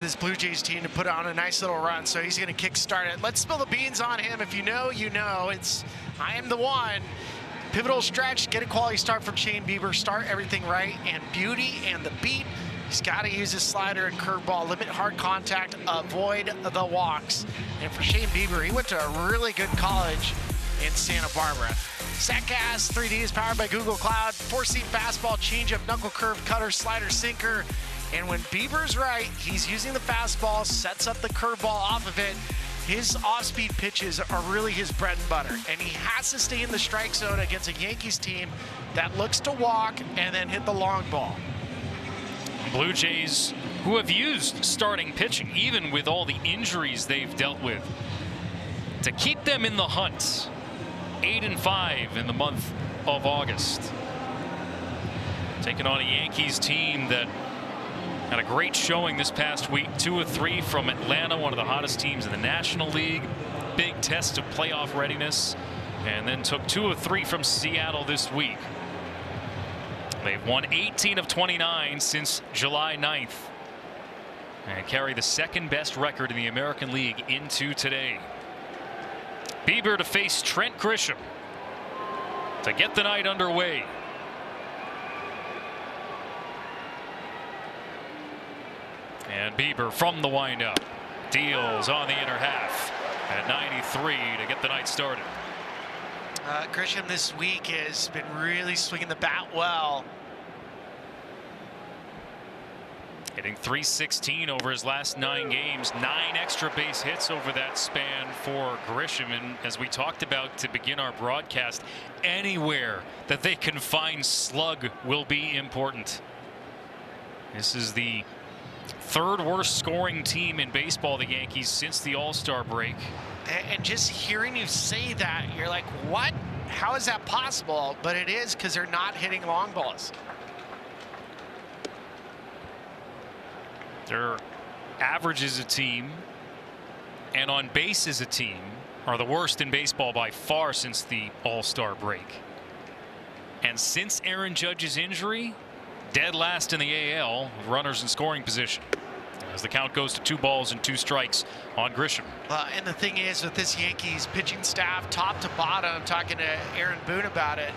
this Blue Jays team to put on a nice little run, so he's going to kickstart it. Let's spill the beans on him. If you know, you know. It's I am the one. Pivotal stretch, get a quality start from Shane Bieber, start everything right, and beauty and the beat. He's got to use his slider and curveball, limit hard contact, avoid the walks. And for Shane Bieber, he went to a really good college in Santa Barbara. StatCast 3D is powered by Google Cloud. 4-seam fastball, changeup, knuckle curve, cutter, slider, sinker. And when Bieber's right, he's using the fastball, sets up the curveball off of it. His off-speed pitches are really his bread and butter. And he has to stay in the strike zone against a Yankees team that looks to walk and then hit the long ball. Blue Jays, who have used starting pitching, even with all the injuries they've dealt with, to keep them in the hunt. 8-5 in the month of August. Taking on a Yankees team that had a great showing this past week. 2 of 3 from Atlanta, one of the hottest teams in the National League. Big test of playoff readiness. And then took 2 of 3 from Seattle this week. They've won 18 of 29 since July 9th. And carry the second best record in the American League into today. Bieber to face Trent Grisham to get the night underway. And Bieber from the windup deals on the inner half at 93 to get the night started. Grisham this week has been really swinging the bat well. Hitting .316 over his last 9 games, 9 extra base hits over that span for Grisham. And as we talked about to begin our broadcast, anywhere that they can find slug will be important. This is the 3rd worst scoring team in baseball, the Yankees, since the All-Star break. And just hearing you say that, you're like, what? How is that possible? But it is, because they're not hitting long balls. Their average as a team and on base as a team are the worst in baseball by far since the All-Star break. And since Aaron Judge's injury, dead last in the AL with runners in scoring position. As the count goes to 2 balls and 2 strikes on Grisham. And the thing is, with this Yankees pitching staff, top to bottom, talking to Aaron Boone about it,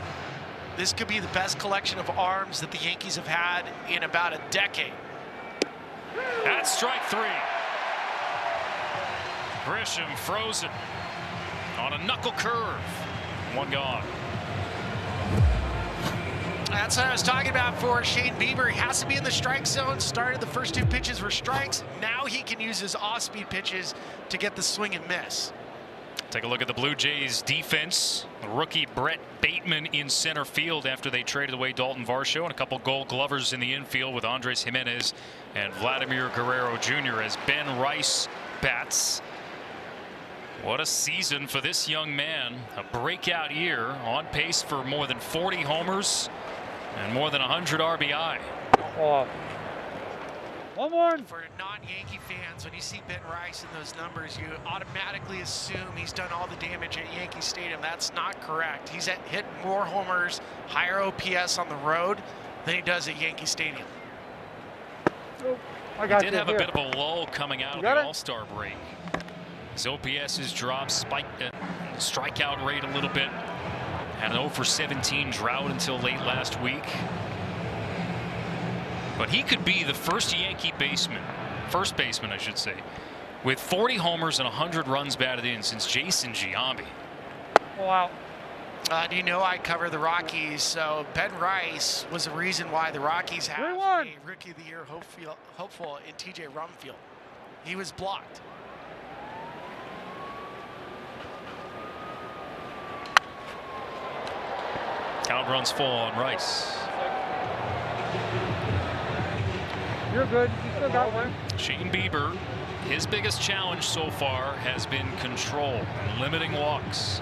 this could be the best collection of arms that the Yankees have had in about a decade. That's strike 3. Grisham frozen on a knuckle curve. 1 gone. That's what I was talking about for Shane Bieber. He has to be in the strike zone. Started the first 2 pitches were strikes. Now he can use his off-speed pitches to get the swing and miss. Take a look at the Blue Jays defense. Rookie Brett Bateman in center field after they traded away Dalton Varsho, and a couple Gold Glovers in the infield with Andres Jimenez and Vladimir Guerrero Jr. as Ben Rice bats. What a season for this young man. A breakout year, on pace for more than 40 homers and more than 100 RBI. Oh. 1 more. For non-Yankee fans, when you see Ben Rice in those numbers, you automatically assume he's done all the damage at Yankee Stadium. That's not correct. He's hit more homers, higher OPS on the road than he does at Yankee Stadium. Oh, he did have a bit of a lull coming out of the All-Star break. His OPS has dropped, spiked the strikeout rate a little bit. Had an 0 for 17 drought until late last week. But he could be the first Yankee first baseman I should say, with 40 homers and 100 runs batted in since Jason Giambi. Wow. Do you know I cover the Rockies? So Ben Rice was the reason why the Rockies have a Rookie of the Year hopeful in TJ Rumfield. He was blocked. Count runs full on Rice. You're good. You still got one. Shane Bieber, his biggest challenge so far has been control and limiting walks.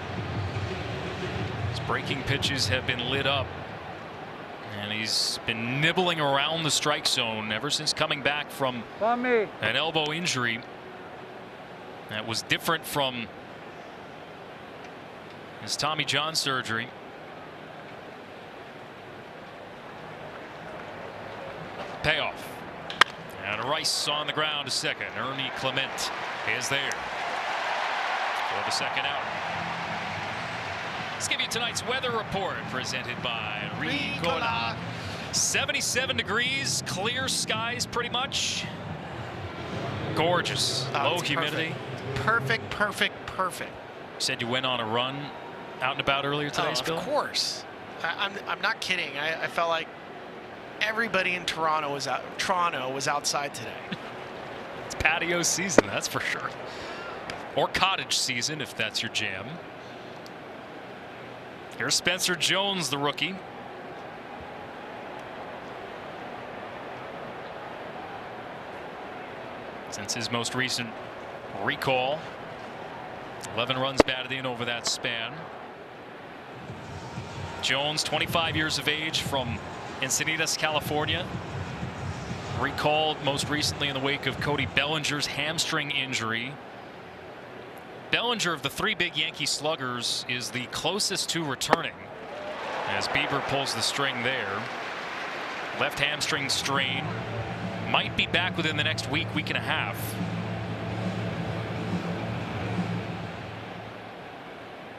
His breaking pitches have been lit up, and he's been nibbling around the strike zone ever since coming back from an elbow injury that was different from his Tommy John surgery. Payoff. And Rice on the ground to second. Ernie Clement is there for the second out. Let's give you tonight's weather report presented by Ricola. 77 degrees, clear skies pretty much. Gorgeous. Low humidity. Perfect, perfect, perfect. Said you went on a run out and about earlier today, Bill? Of course. I'm not kidding. I felt like everybody in Toronto was outside today. It's patio season, that's for sure. Or cottage season, if that's your jam. Here's Spencer Jones, the rookie. Since his most recent recall, 11 runs batted in over that span. Jones, 25 years of age, from Encinitas, California. Recalled most recently in the wake of Cody Bellinger's hamstring injury. Bellinger, of the three big Yankee sluggers, is the closest to returning as Bieber pulls the string there. Left hamstring strain. Might be back within the next week and a half.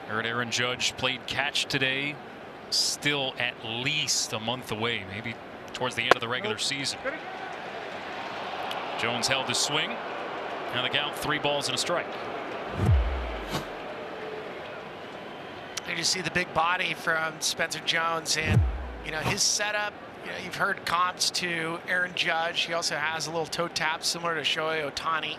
Heard Aaron Judge played catch today. Still at least a month away, maybe towards the end of the regular season. Jones held his swing. Now the count, 3 balls and a strike. You just see the big body from Spencer Jones, and his setup. You've heard comps to Aaron Judge. He also has a little toe tap similar to Shohei Ohtani.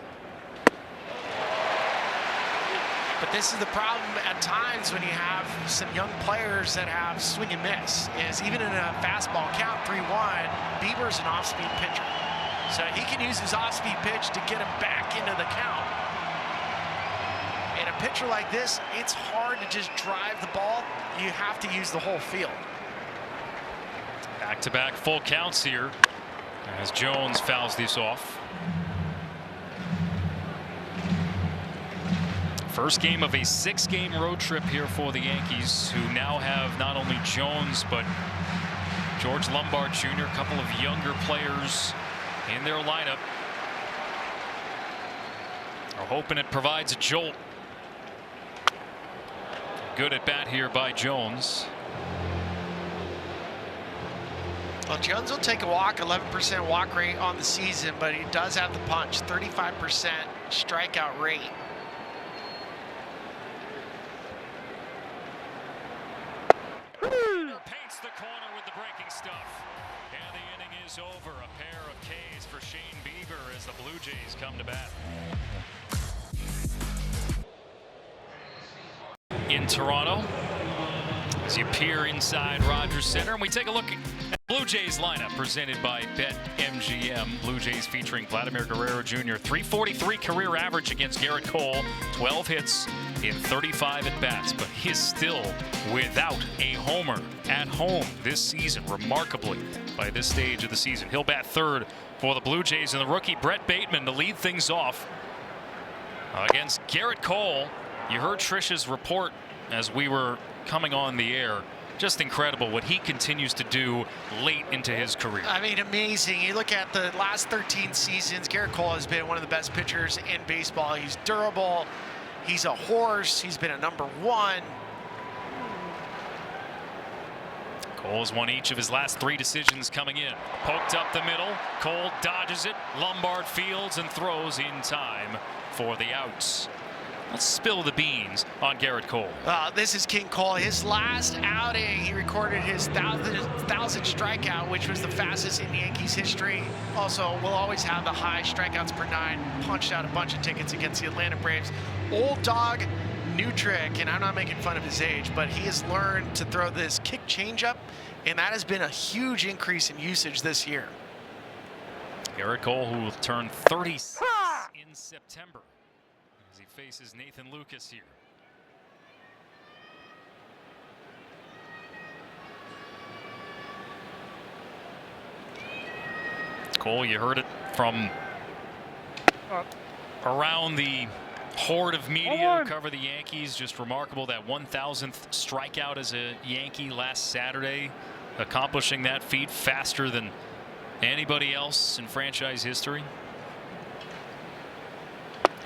But this is the problem at times when you have some young players that have swing and miss. Is even in a fastball count 3-1, Bieber's an off-speed pitcher, so he can use his off-speed pitch to get him back into the count. And a pitcher like this, it's hard to just drive the ball. You have to use the whole field. Back-to-back full counts here as Jones fouls this off. First game of a 6-game road trip here for the Yankees, who now have not only Jones but George Lombard Jr., a couple of younger players in their lineup. Are hoping it provides a jolt. Good at bat here by Jones. Well, Jones will take a walk, 11% walk rate on the season, but he does have the punch, 35% strikeout rate. Paints the corner with the breaking stuff. And the inning is over. A pair of Ks for Shane Bieber as the Blue Jays come to bat. In Toronto, as you peer inside Rogers Center, and we take a look at Blue Jays lineup presented by BetMGM. Blue Jays featuring Vladimir Guerrero Jr. 343 career average against Garrett Cole, 12 hits in 35 at bats, but he is still without a homer at home this season, remarkably, by this stage of the season. He'll bat third for the Blue Jays, and the rookie Brett Bateman to lead things off against Garrett Cole. You heard Trish's report as we were coming on the air. Just incredible what he continues to do late into his career. I mean, amazing. You look at the last 13 seasons, Garrett Cole has been one of the best pitchers in baseball. He's durable. He's a horse. He's been a #1. Cole's won each of his last 3 decisions coming in. Poked up the middle. Cole dodges it. Lombard fields and throws in time for the outs. Let's spill the beans on Garrett Cole. This is King Cole. His last outing, he recorded his 1,000th strikeout, which was the fastest in Yankees history. Also, will always have the high strikeouts per 9. Punched out a bunch of tickets against the Atlanta Braves. Old dog, new trick, and I'm not making fun of his age, but he has learned to throw this kick changeup, and that has been a huge increase in usage this year. Garrett Cole, who will turn 36 in September, as he faces Nathan Lucas here. Cole, you heard it from around the horde of media who cover the Yankees. Just remarkable, that 1,000th strikeout as a Yankee last Saturday, accomplishing that feat faster than anybody else in franchise history.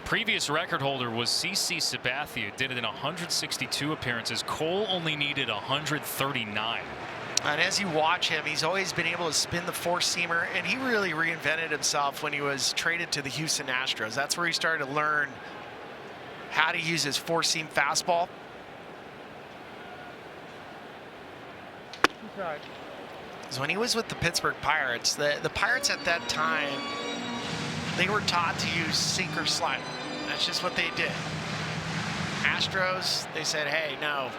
previous record holder was CC Sabathia. Did it in 162 appearances. Cole only needed 139. And as you watch him, he's always been able to spin the four-seamer, and he really reinvented himself when he was traded to the Houston Astros. That's where he started to learn how to use his four-seam fastball. Right. So when he was with the Pittsburgh Pirates, the Pirates at that time, they were taught to use sinker slider. That's just what they did. Astros, they said, hey, no.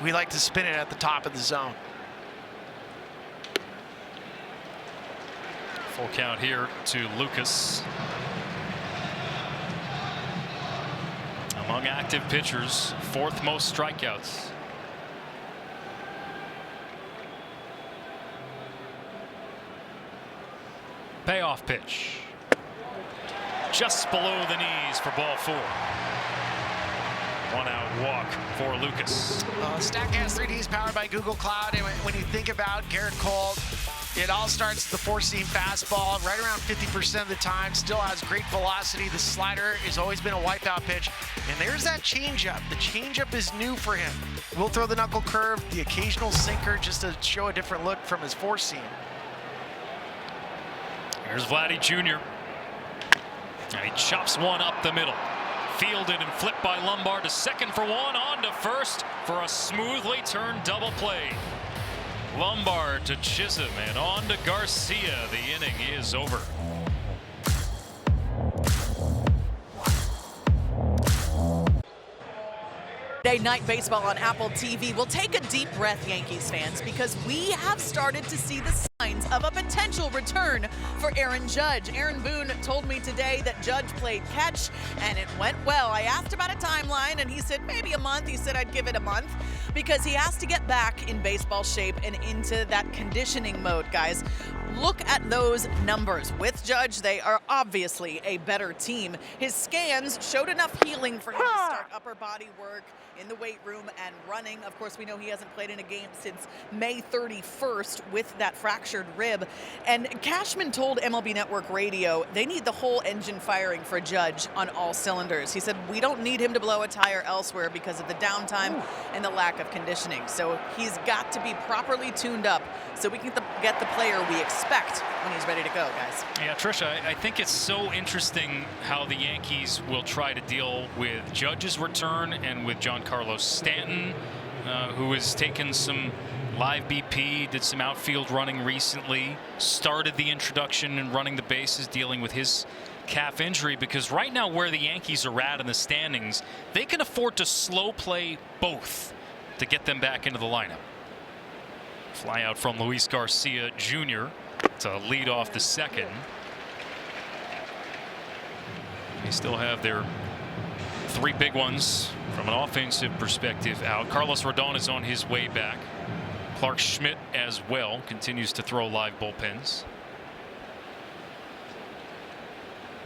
We like to spin it at the top of the zone. Full count here to Lucas. Among active pitchers, 4th most strikeouts. Payoff pitch. Just below the knees for ball 4. 1 out walk for Lucas. StatCast 3D is powered by Google Cloud, and when you think about Garrett Cole, it all starts with the four-seam fastball. Right around 50% of the time, still has great velocity. The slider has always been a wipeout pitch, and there's that changeup. The changeup is new for him. We'll throw the knuckle curve, the occasional sinker, just to show a different look from his four-seam. Here's Vladdy Jr. And he chops one up the middle. Fielded and flipped by Lombard to second for one, on to first for a smoothly turned double play. Lombard to Chisholm and on to Garcia. The inning is over. Day Night Baseball on Apple TV. We'll take a deep breath, Yankees fans, because we have started to see the signs of a potential return for Aaron Judge. Aaron Boone told me today that Judge played catch and it went well. I asked about a timeline and he said maybe a month. He said I'd give it a month because he has to get back in baseball shape and into that conditioning mode, guys. Look at those numbers. With Judge, they are obviously a better team. His scans showed enough healing for him to start upper body work in the weight room and running. Of course, we know he hasn't played in a game since May 31st with that fractured rib. And Cashman told MLB Network Radio they need the whole engine firing for Judge on all cylinders. He said, we don't need him to blow a tire elsewhere because of the downtime and the lack of conditioning. So he's got to be properly tuned up so we can get the player we expect when he's ready to go, guys. Yeah, Trisha, I think it's so interesting how the Yankees will try to deal with Judge's return and with Giancarlo Stanton, who has taken some live BP, did some outfield running recently, started the introduction and running the bases, dealing with his calf injury, because right now where the Yankees are at in the standings, they can afford to slow play both to get them back into the lineup. Fly out from Luis Garcia Jr. to lead off the second. They still have their 3 big ones from an offensive perspective out. Carlos Rodon is on his way back. Clark Schmidt as well continues to throw live bullpens.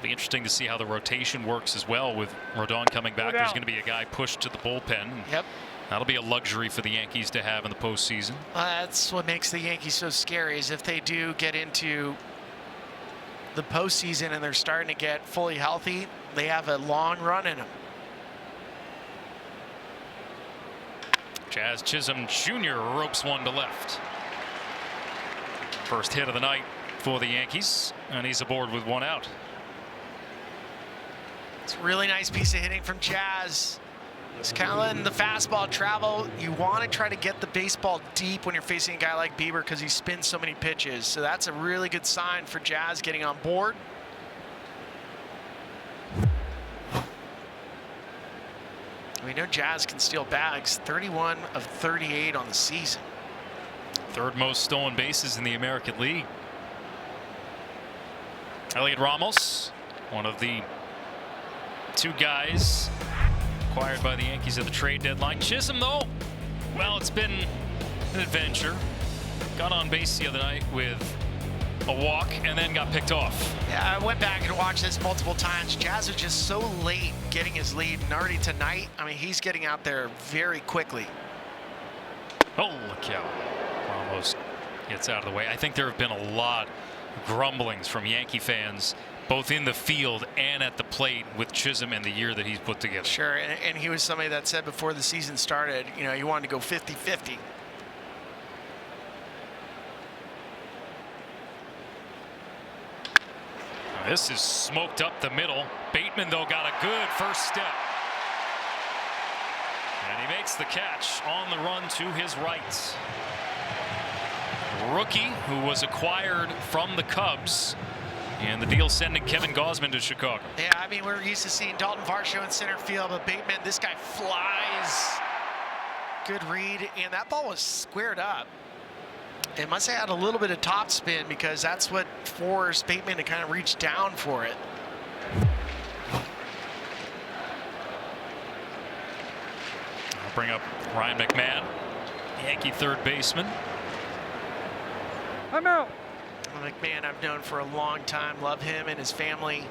Be interesting to see how the rotation works as well with Rodon coming back. There's going to be a guy pushed to the bullpen. Yep. That'll be a luxury for the Yankees to have in the postseason. That's what makes the Yankees so scary, is if they do get into the postseason and they're starting to get fully healthy, they have a long run in them. Jazz Chisholm Jr. ropes one to left. First hit of the night for the Yankees, and he's aboard with 1 out. It's a really nice piece of hitting from Jazz. It's kind of letting the fastball travel. You want to try to get the baseball deep when you're facing a guy like Bieber because he spins so many pitches. So that's a really good sign for Jazz getting on board. We know Jazz can steal bags. 31 of 38 on the season. 3rd most stolen bases in the American League. Elliot Ramos, one of the 2 guys acquired by the Yankees at the trade deadline. Chisholm, though, well, it's been an adventure. Got on base the other night with a walk and then got picked off. Yeah, I went back and watched this multiple times. Jazz was just so late getting his lead, and already tonight, I mean, he's getting out there very quickly. Holy cow. Ramos gets out of the way. I think there have been a lot of grumblings from Yankee fans both in the field and at the plate with Chisholm and the year that he's put together. Sure, and he was somebody that said before the season started, you know, he wanted to go 50-50. This is smoked up the middle. Bateman, though, got a good first step. And he makes the catch on the run to his right. Rookie who was acquired from the Cubs. And the deal sending Kevin Gausman to Chicago. Yeah, I mean, we're used to seeing Dalton Varsho in center field, but Bateman, this guy flies. Good read, and that ball was squared up. It must have had a little bit of top spin because that's what forced Bateman to kind of reach down for it. I'll bring up Ryan McMahon, Yankee third baseman. I'm out. McMahon I've known for a long time, love him and his family.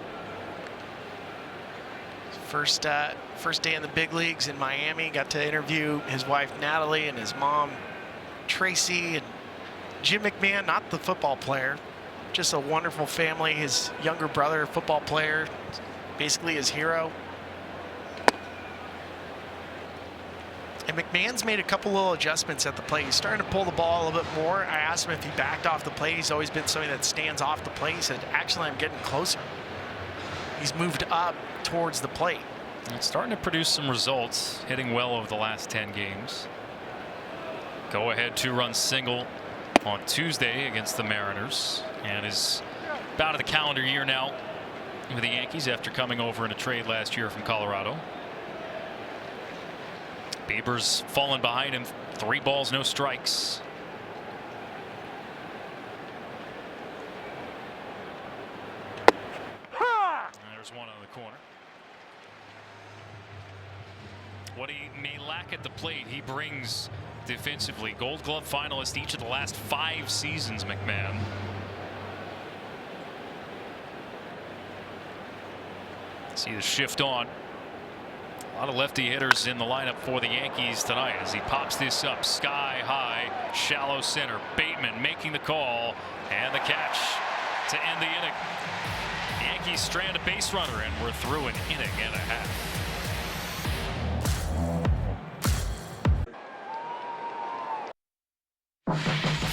First day in the big leagues in Miami, got to interview his wife Natalie and his mom Tracy, and Jim McMahon, not the football player, just a wonderful family. His younger brother, football player, basically his hero. And McMahon's made a couple little adjustments at the plate. He's starting to pull the ball a little bit more. I asked him if he backed off the plate. He's always been somebody that stands off the plate. He said, actually, I'm getting closer. He's moved up towards the plate. It's starting to produce some results, hitting well over the last 10 games. Go ahead 2-run single on Tuesday against the Mariners, and is about of the calendar year now with the Yankees after coming over in a trade last year from Colorado. Bieber's fallen behind him, 3 balls, no strikes. There's one on the corner. What he may lack at the plate, he brings defensively. Gold Glove finalist each of the last 5 seasons, McMahon. See the shift on. A lot of lefty hitters in the lineup for the Yankees tonight as he pops this up sky high, shallow center. Bateman making the call and the catch to end the inning. The Yankees strand a base runner, and we're through an inning and a half.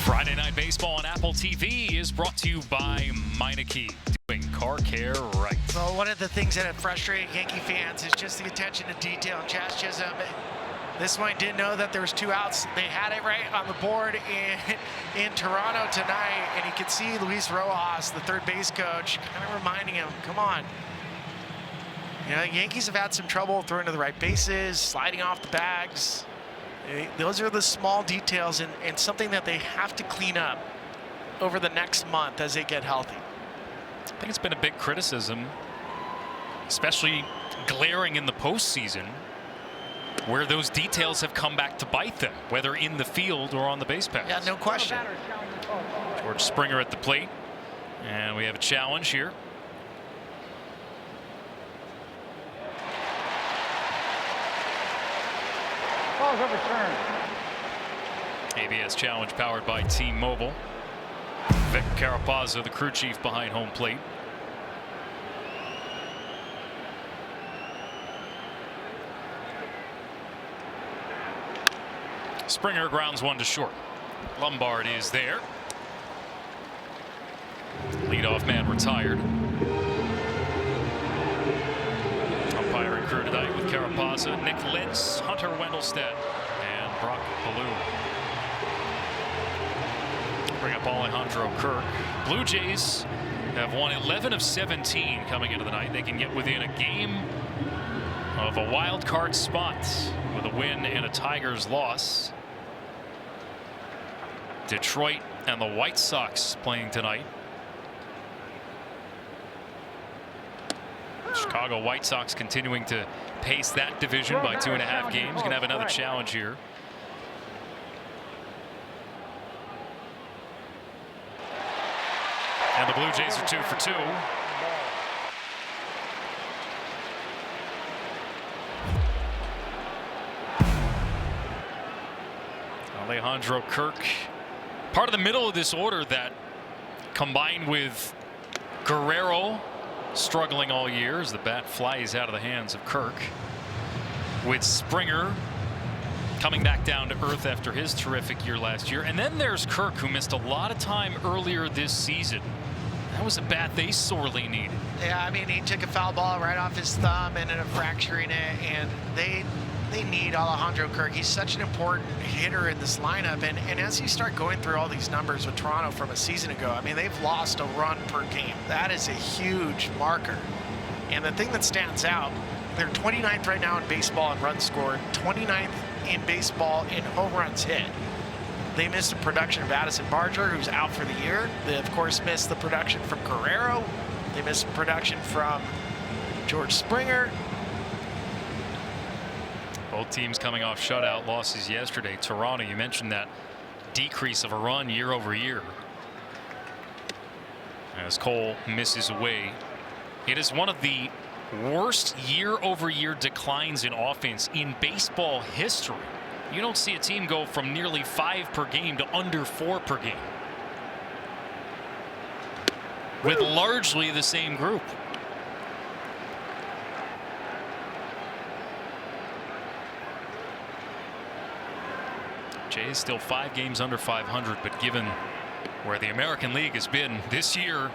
Friday Night Baseball on Apple TV is brought to you by Meineke, doing car care right. Well, one of the things that have frustrated Yankee fans is just the attention to detail. Chas Chisholm, this one didn't know that there was 2 outs. They had it right on the board in Toronto tonight, and you could see Luis Rojas, the third base coach, kind of reminding him, come on. You know, Yankees have had some trouble throwing to the right bases, sliding off the bags. Those are the small details and something that they have to clean up over the next month as they get healthy. I think it's been a big criticism, especially glaring in the postseason, where those details have come back to bite them, whether in the field or on the base paths. Yeah, no question. George Springer at the plate, and we have a challenge here. Ball's overturned. ABS challenge powered by T-Mobile. Vic Carapazzo, the crew chief, behind home plate. Springer grounds one to short. Lombard is there. Leadoff man retired. Umpiring crew tonight with Carapazzo, Nick Litz, Hunter Wendelstedt, and Brock Ballou. Bring up Alejandro Kirk. Blue Jays have won 11 of 17 coming into the night. They can get within a game of a wild card spot with a win and a Tigers loss. Detroit and the White Sox playing tonight. Chicago White Sox continuing to pace that division by 2.5 games. Gonna have another challenge here. And the Blue Jays are 2 for 2. Alejandro Kirk, part of the middle of this order that, combined with Guerrero struggling all year as the bat flies out of the hands of Kirk. With Springer coming back down to earth after his terrific year last year. And then there's Kirk, who missed a lot of time earlier this season. That was a bat they sorely needed. Yeah, I mean, he took a foul ball right off his thumb, ended up fracturing it, and they need Alejandro Kirk. He's such an important hitter in this lineup, and as you start going through all these numbers with Toronto from a season ago, I mean, they've lost a run per game. That is a huge marker. And the thing that stands out, they're 29th right now in baseball in runs scored, 29th in baseball in home runs hit. They missed the production of Addison Barger, who's out for the year. They, of course, missed the production from Guerrero. They missed production from George Springer. Both teams coming off shutout losses yesterday. Toronto, you mentioned that decrease of a run year over year. As Cole misses away. It is one of the worst year over year declines in offense in baseball history. You don't see a team go from nearly 5 per game to under 4 per game. With largely the same group. Jays still 5 games under 500, but given where the American League has been this year,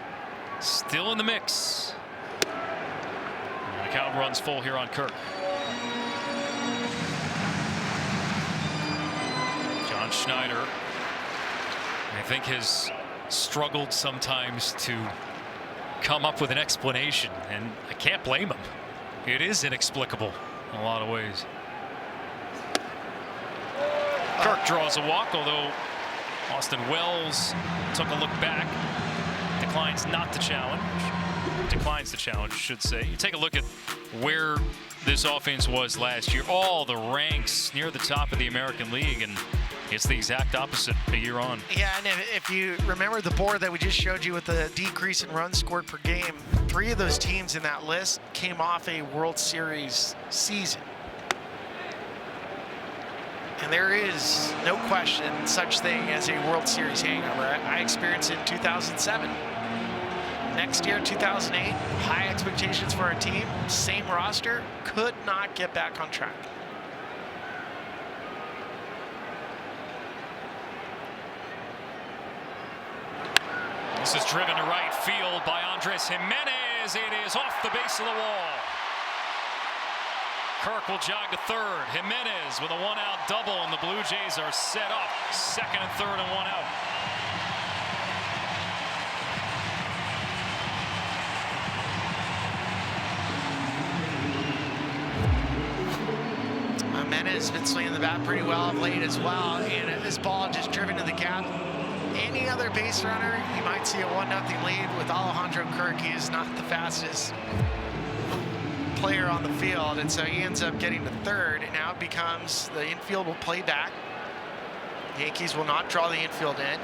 still in the mix. And the count runs full here on Kirk. John Schneider, I think, has struggled sometimes to come up with an explanation, and I can't blame him. It is inexplicable in a lot of ways. Kirk draws a walk, although Austin Wells took a look back. Declines not to challenge. Declines the challenge, I should say. You take a look at where this offense was last year. All the ranks near the top of the American League, and it's the exact opposite a year on. Yeah, and if you remember the board that we just showed you with the decrease in runs scored per game, 3 of those teams in that list came off a World Series season. And there is no question such thing as a World Series hangover. I experienced it in 2007. Next year, 2008, high expectations for our team, same roster, could not get back on track. This is driven to right field by Andres Jimenez. It is off the base of the wall. Kirk will jog to third. Jimenez with a 1-out double, and the Blue Jays are set up. Second and third and 1 out. Jimenez has been swinging the bat pretty well of late as well, and this ball just driven to the gap. Any other base runner, you might see a 1-0 lead. With Alejandro Kirk, he is not the fastest player on the field, and so he ends up getting to third, and now it becomes the infield will play back. The Yankees will not draw the infield in,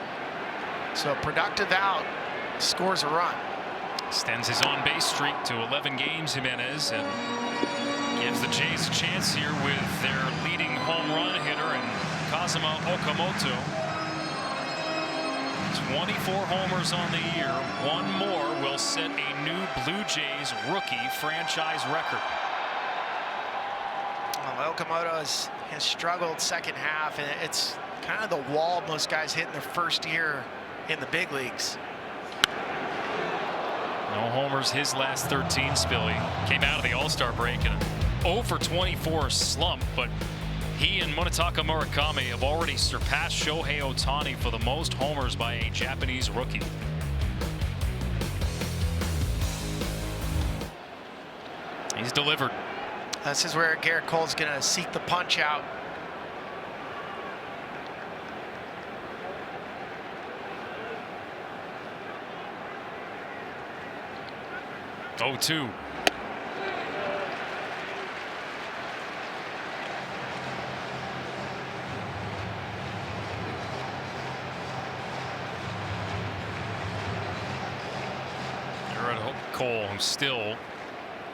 so productive out scores a run. Extends his on-base streak to 11 games, Jimenez, and gives the Jays a chance here with their leading home run hitter and Kazuma Okamoto. 24 homers on the year. 1 more will set a new Blue Jays rookie franchise record. Well, Okamoto has struggled second half, and it's kind of the wall most guys hit in their first year in the big leagues. No homers his last 13, Spilly. Came out of the All-Star break in an 0-for-24 slump, but he and Munetaka Murakami have already surpassed Shohei Ohtani for the most homers by a Japanese rookie. He's delivered. This is where Garrett Cole's going to seek the punch out. Oh, 2. Cole, who's still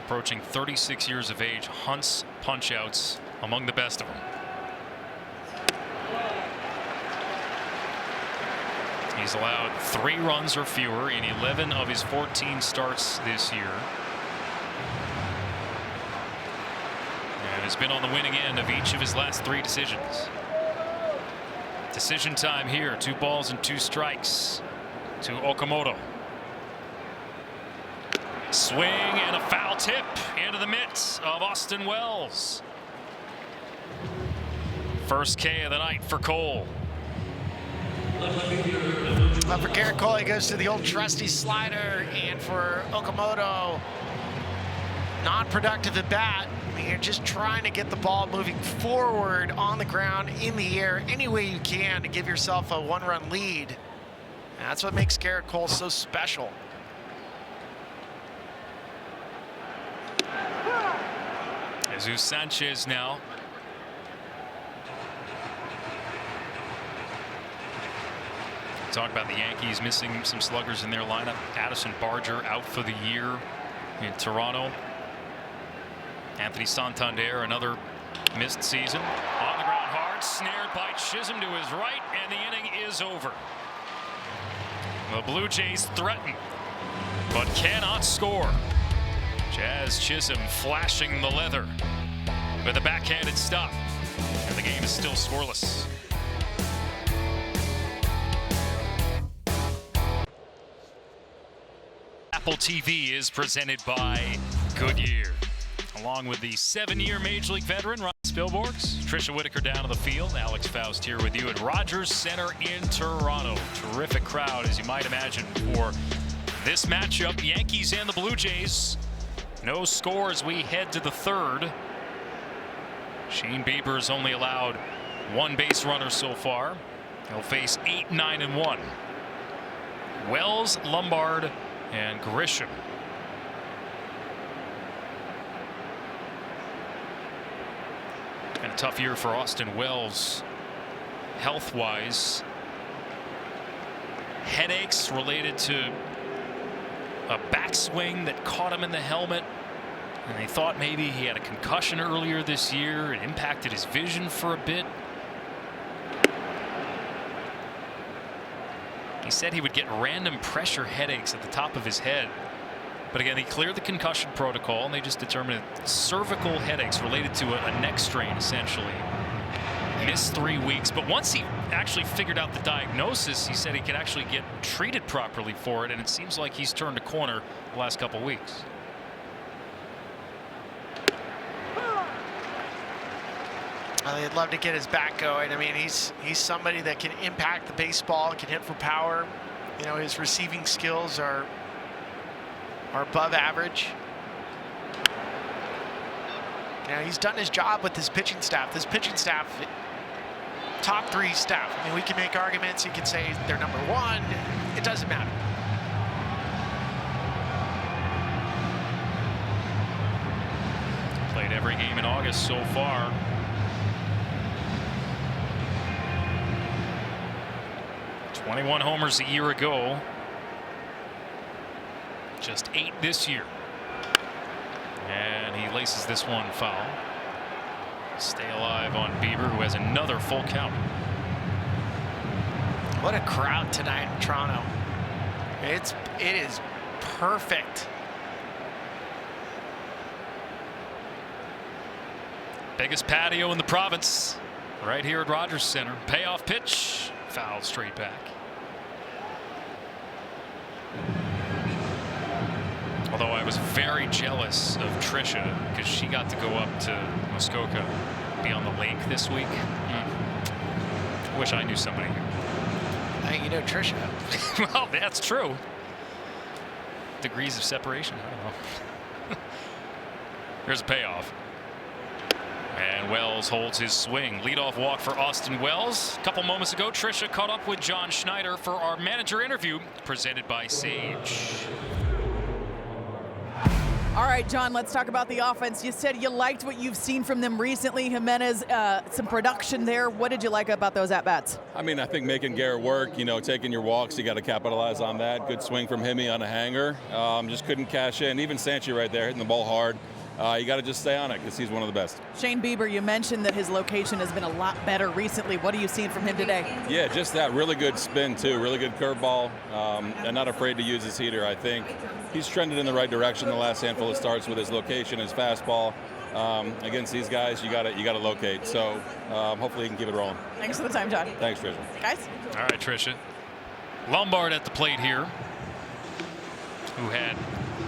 approaching 36 years of age, hunts punch-outs among the best of them. He's allowed 3 runs or fewer in 11 of his 14 starts this year. And has been on the winning end of each of his last 3 decisions. Decision time here, 2 balls and 2 strikes to Okamoto. Swing and a foul tip into the mitts of Austin Wells. First K of the night for Cole. Well, for Garrett Cole, he goes to the old trusty slider, and for Okamoto, non-productive at bat. You're just trying to get the ball moving forward on the ground, in the air, any way you can to give yourself a 1-run lead. And that's what makes Garrett Cole so special. Jesus Sanchez now. Talk about the Yankees missing some sluggers in their lineup. Addison Barger out for the year in Toronto. Anthony Santander, another missed season. On the ground hard, snared by Chisholm to his right, and the inning is over. The Blue Jays threaten, but cannot score. Jazz Chisholm flashing the leather with a backhanded stop, and the game is still scoreless. Apple TV is presented by Goodyear. Along with the 7-year Major League veteran Ron Spilborghs, Tricia Whitaker down to the field, Alex Faust here with you at Rogers Center in Toronto. Terrific crowd, as you might imagine, for this matchup. Yankees and the Blue Jays. No score as we head to the 3rd. Shane Bieber's only allowed 1 base runner so far. He'll face 8, 9, and 1. Wells, Lombard, and Grisham. And a tough year for Austin Wells health-wise. Headaches related to a backswing that caught him in the helmet, and they thought maybe he had a concussion earlier this year. It impacted his vision for a bit. He said he would get random pressure headaches at the top of his head. But again, he cleared the concussion protocol, and they just determined cervical headaches related to a neck strain, essentially. Missed 3 weeks. But once he actually figured out the diagnosis, he said he could actually get treated properly for it, and it seems like he's turned a corner the last couple weeks. Well, they'd love to get his back going. I mean, he's somebody that can impact the baseball, can hit for power. You know, his receiving skills are above average. You know, he's done his job with his pitching staff. This pitching staff, top 3 staff. I mean, we can make arguments. You can say they're number 1. It doesn't matter. Played every game in August so far. '21 homers a year ago. Just 8 this year. And he laces this one foul. Stay alive on Bieber, who has another full count. What a crowd tonight in Toronto. It is perfect. Biggest patio in the province, right here at Rogers Center. Payoff pitch, foul straight back. Although I was very jealous of Tricia because she got to go up to Muskoka, be on the lake this week. I wish I knew somebody. Hey, you know Tricia. Well, that's true. Degrees of separation. I don't know. Here's a payoff. And Wells holds his swing. Leadoff walk for Austin Wells. A couple moments ago, Tricia caught up with John Schneider for our manager interview presented by Sage. All right, John, let's talk about the offense. You said you liked what you've seen from them recently. Jimenez, some production there. What did you like about those at-bats? I mean, I think making Garrett work, you know, taking your walks, you got to capitalize on that. Good swing from Himmy on a hanger. Just couldn't cash in. Even Sanchi right there hitting the ball hard. you got to just stay on it because he's one of the best. Shane Bieber, you mentioned that his location has been a lot better recently. What are you seeing from him today? Yeah, just that really good spin too, really good curveball, and not afraid to use his heater. I think he's trended in the right direction the last handful of starts with his location, his fastball. Against these guys, you got to locate. So hopefully he can keep it rolling. Thanks for the time, John. Thanks, Trisha. Guys. All right, Trisha. Lombard at the plate here, who had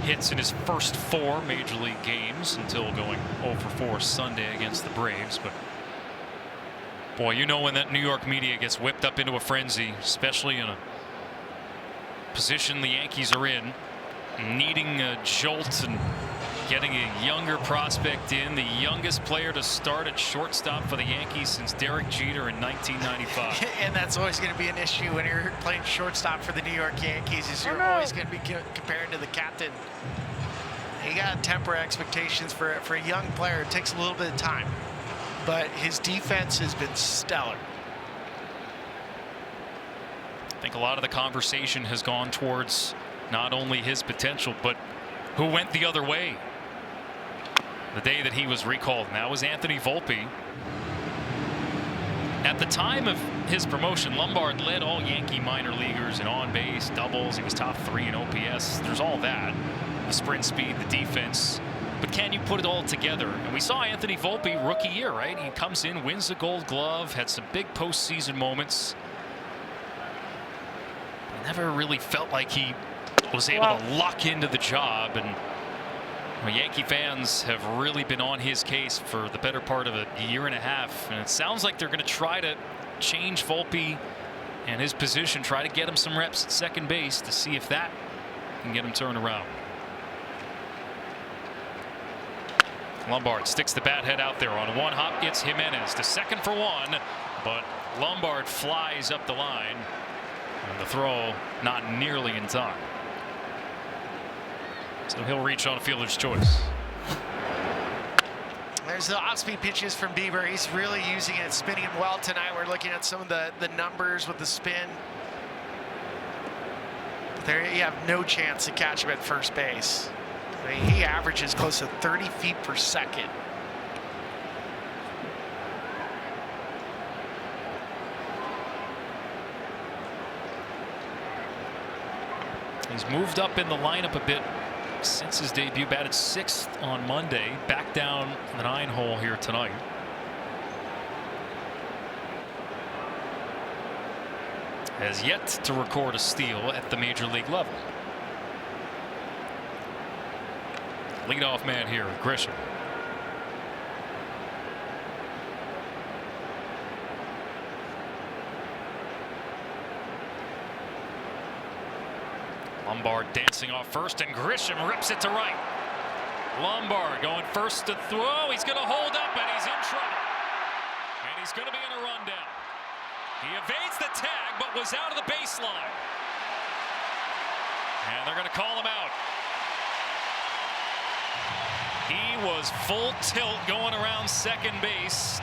hits in his first 4 major league games until going 0 for 4 Sunday against the Braves. But boy, you know when that New York media gets whipped up into a frenzy, especially in a position the Yankees are in, needing a jolt and getting a younger prospect in, the youngest player to start at shortstop for the Yankees since Derek Jeter in 1995. And that's always going to be an issue when you're playing shortstop for the New York Yankees, is you're always going to be compared to the captain. You got to temper expectations for a young player. It takes a little bit of time, but his defense has been stellar. I think a lot of the conversation has gone towards not only his potential, but who went the other way the day that he was recalled, and that was Anthony Volpe. At the time of his promotion, Lombard led all Yankee minor leaguers in on-base, doubles. He was top 3 in OPS. There's all that. The sprint speed, the defense. But can you put it all together? And we saw Anthony Volpe rookie year, right? He comes in, wins the Gold Glove, had some big postseason moments. Never really felt like he was able to lock into the job, and Yankee fans have really been on his case for the better part of a year and a half, and it sounds like they're going to try to change Volpe and his position, try to get him some reps at second base to see if that can get him turned around. Lombard sticks the bat head out there on one hop. It's Jimenez to second for 1, but Lombard flies up the line, and the throw not nearly in time. So he'll reach on fielder's choice. There's the off-speed pitches from Bieber. He's really using it, spinning him well tonight. We're looking at some of the numbers with the spin. There you have no chance to catch him at first base. I mean, he averages close to 30 feet per second. He's moved up in the lineup a bit since his debut. Batted 6th on Monday. Back down the 9-hole here tonight. Has yet to record a steal at the major league level. Leadoff man here, Grisham. Lombard dancing off first, and Grisham rips it to right. Lombard going first to throw. He's going to hold up, and he's in trouble. And he's going to be in a rundown. He evades the tag, but was out of the baseline. And they're going to call him out. He was full tilt going around second base.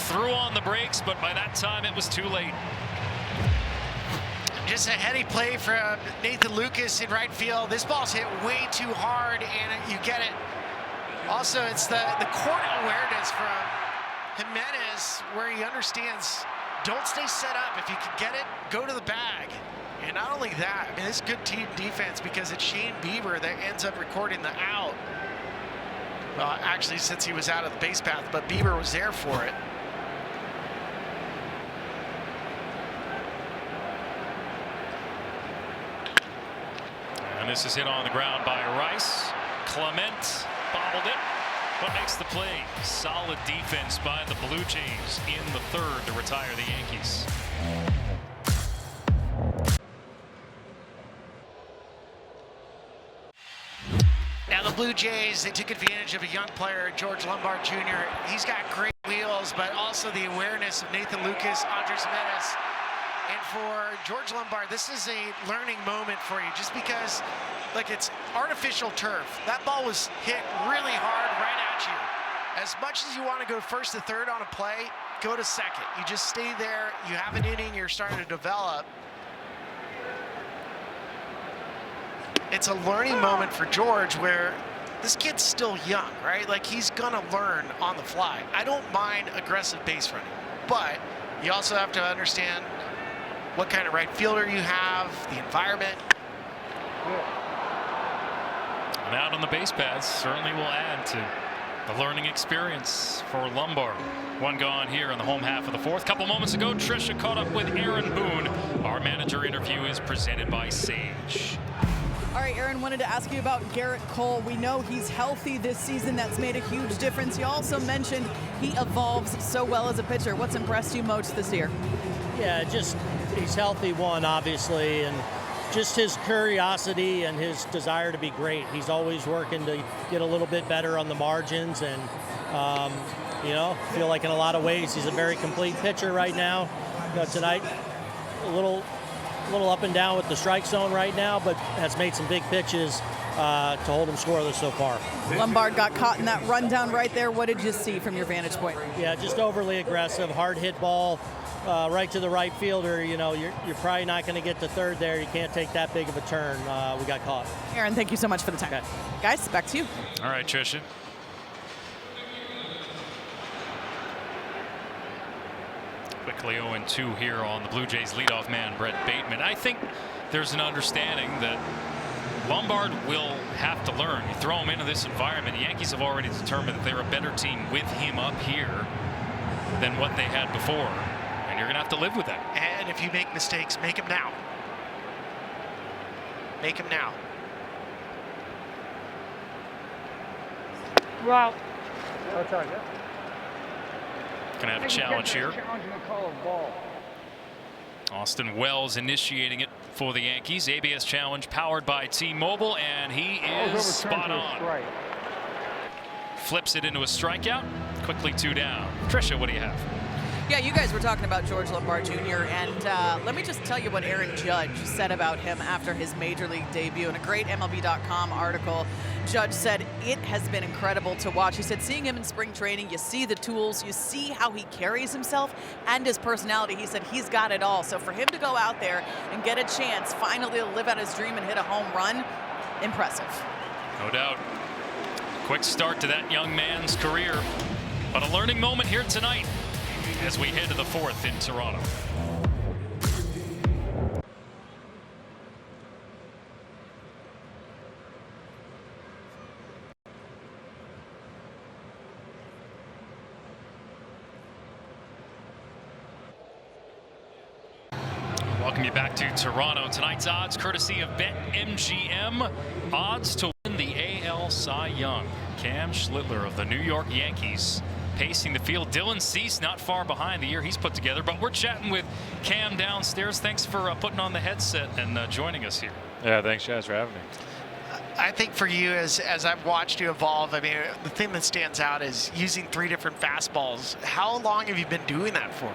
Threw on the brakes, but by that time it was too late. Just a heady play from Nathan Lucas in right field. This ball's hit way too hard, and you get it. Also, it's the court awareness from Jimenez, where he understands, don't stay set up. If you can get it, go to the bag. And not only that, I mean, this is good team defense because it's Shane Bieber that ends up recording the out. Well, actually, since he was out of the base path, but Bieber was there for it. And this is hit on the ground by Rice. Clement bobbled it, but makes the play. Solid defense by the Blue Jays in the 3rd to retire the Yankees. Now the Blue Jays, they took advantage of a young player, George Lombard Jr. He's got great wheels, but also the awareness of Nathan Lucas, Andres Jimenez. And for George Lombard, this is a learning moment for you, just because, like, it's artificial turf. That ball was hit really hard right at you. As much as you want to go first to third on a play, go to second. You just stay there. You have an inning. You're starting to develop. It's a learning moment for George, where this kid's still young, right? Like, he's gonna learn on the fly. I don't mind aggressive base running, but you also have to understand what kind of right fielder you have, the environment. And out on the base paths certainly will add to the learning experience for Lombard. One gone here in the home half of the fourth. Couple moments ago, Tricia caught up with Aaron Boone. Our manager interview is presented by Sage. All right, Aaron, wanted to ask you about Garrett Cole. We know he's healthy this season. That's made a huge difference. You also mentioned he evolves so well as a pitcher. What's impressed you most this year? Yeah, just he's healthy, one, obviously, and just his curiosity and his desire to be great. He's always working to get a little bit better on the margins, and you know, feel like in a lot of ways he's a very complete pitcher right now. You know, tonight, a little up and down with the strike zone right now, but has made some big pitches to hold him scoreless so far. Lombard got caught in that rundown right there. What did you see from your vantage point? Yeah, just overly aggressive, hard hit ball. Right to the right fielder. You know, you're probably not going to get to third there. You can't take that big of a turn. We got caught. Aaron, thank you so much for the time. Okay. Guys, back to you. All right, Tricia. Quickly 0-2 here on the Blue Jays leadoff man, Brett Bateman. I think there's an understanding that Lombard will have to learn. You throw him into this environment. The Yankees have already determined that they're a better team with him up here than what they had before. You're going to have to live with that. And if you make mistakes, make them now. Make them now. Well, no target. Going to have a challenge here. Challenging the call of ball. Austin Wells initiating it for the Yankees. ABS challenge powered by T-Mobile, and he is spot on. Right. Flips it into a strikeout. Quickly 2 down. Tricia, what do you have? Yeah, you guys were talking about George Lombard Jr., and let me just tell you what Aaron Judge said about him after his Major League debut. In a great MLB.com article, Judge said it has been incredible to watch. He said seeing him in spring training, you see the tools, you see how he carries himself and his personality. He said he's got it all. So for him to go out there and get a chance finally to live out his dream and hit a home run, impressive. No doubt. Quick start to that young man's career, but a learning moment here tonight as we head to the fourth in Toronto. Welcome you back to Toronto. Tonight's odds courtesy of BetMGM. Odds to win the AL Cy Young. Cam Schlittler of the New York Yankees pacing the field. Dylan Cease not far behind the year he's put together, but we're chatting with Cam downstairs. Thanks for putting on the headset and joining us here. Yeah, thanks guys for having me. I think for you, as I've watched you evolve, I mean, the thing that stands out is using 3 different fastballs. How long have you been doing that for?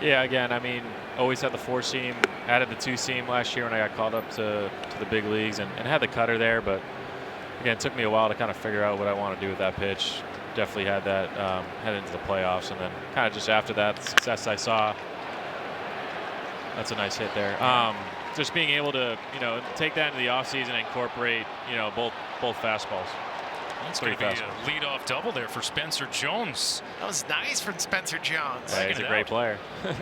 Yeah, again, I mean, always had the 4-seam, added the 2-seam last year when I got called up to the big leagues, and had the cutter there, but again, it took me a while to kind of figure out what I want to do with that pitch. Definitely had that head into the playoffs, and then kind of just after that, the success I saw, that's a nice hit there. Just being able to, you know, take that into the offseason and incorporate, you know, both fastballs. That's going to be a leadoff double there for Spencer Jones. That was nice from Spencer Jones. Yeah, he's a great player. Well,